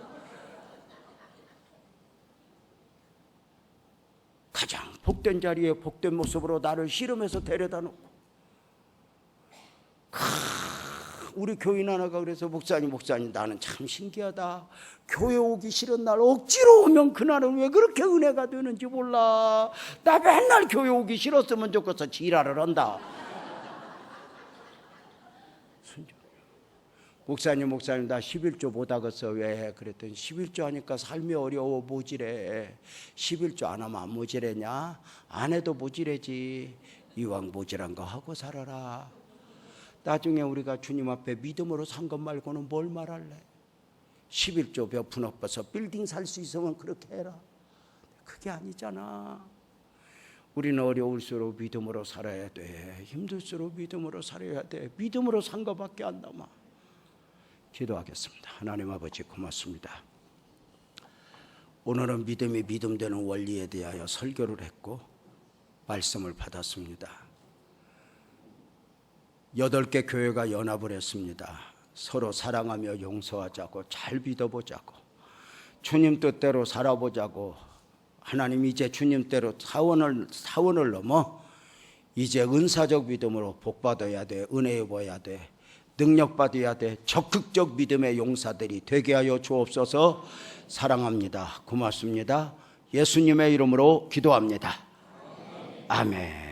가장 복된 자리에 복된 모습으로 나를 씨름해서 데려다 놓고, 우리 교인 하나가 그래서 목사님 나는 참 신기하다. 교회 오기 싫은 날 억지로 오면 그날은 왜 그렇게 은혜가 되는지 몰라. 나 맨날 교회 오기 싫었으면 좋겠어. 지랄을 한다. 목사님 나 11조 못 하겠어. 왜? 그랬더니 11조 하니까 삶이 어려워 모질해. 11조 안 하면 안 모질해냐? 안 해도 모질해지. 이왕 모질한 거 하고 살아라. 나중에 우리가 주님 앞에 믿음으로 산 것 말고는 뭘 말할래? 11조 몇 푼 엎어서 빌딩 살 수 있으면 그렇게 해라. 그게 아니잖아. 우리는 어려울수록 믿음으로 살아야 돼. 힘들수록 믿음으로 살아야 돼. 믿음으로 산 것밖에 안 남아. 기도하겠습니다. 하나님 아버지 고맙습니다. 오늘은 믿음이 믿음되는 원리에 대하여 설교를 했고 말씀을 받았습니다. 8개 교회가 연합을 했습니다. 서로 사랑하며 용서하자고, 잘 믿어보자고, 주님 뜻대로 살아보자고. 하나님 이제 주님 대로 사원을 넘어 이제 은사적 믿음으로 복받아야 돼. 은혜 입어야 돼. 능력받아야 돼. 적극적 믿음의 용사들이 되게 하여 주옵소서. 사랑합니다. 고맙습니다. 예수님의 이름으로 기도합니다. 아멘.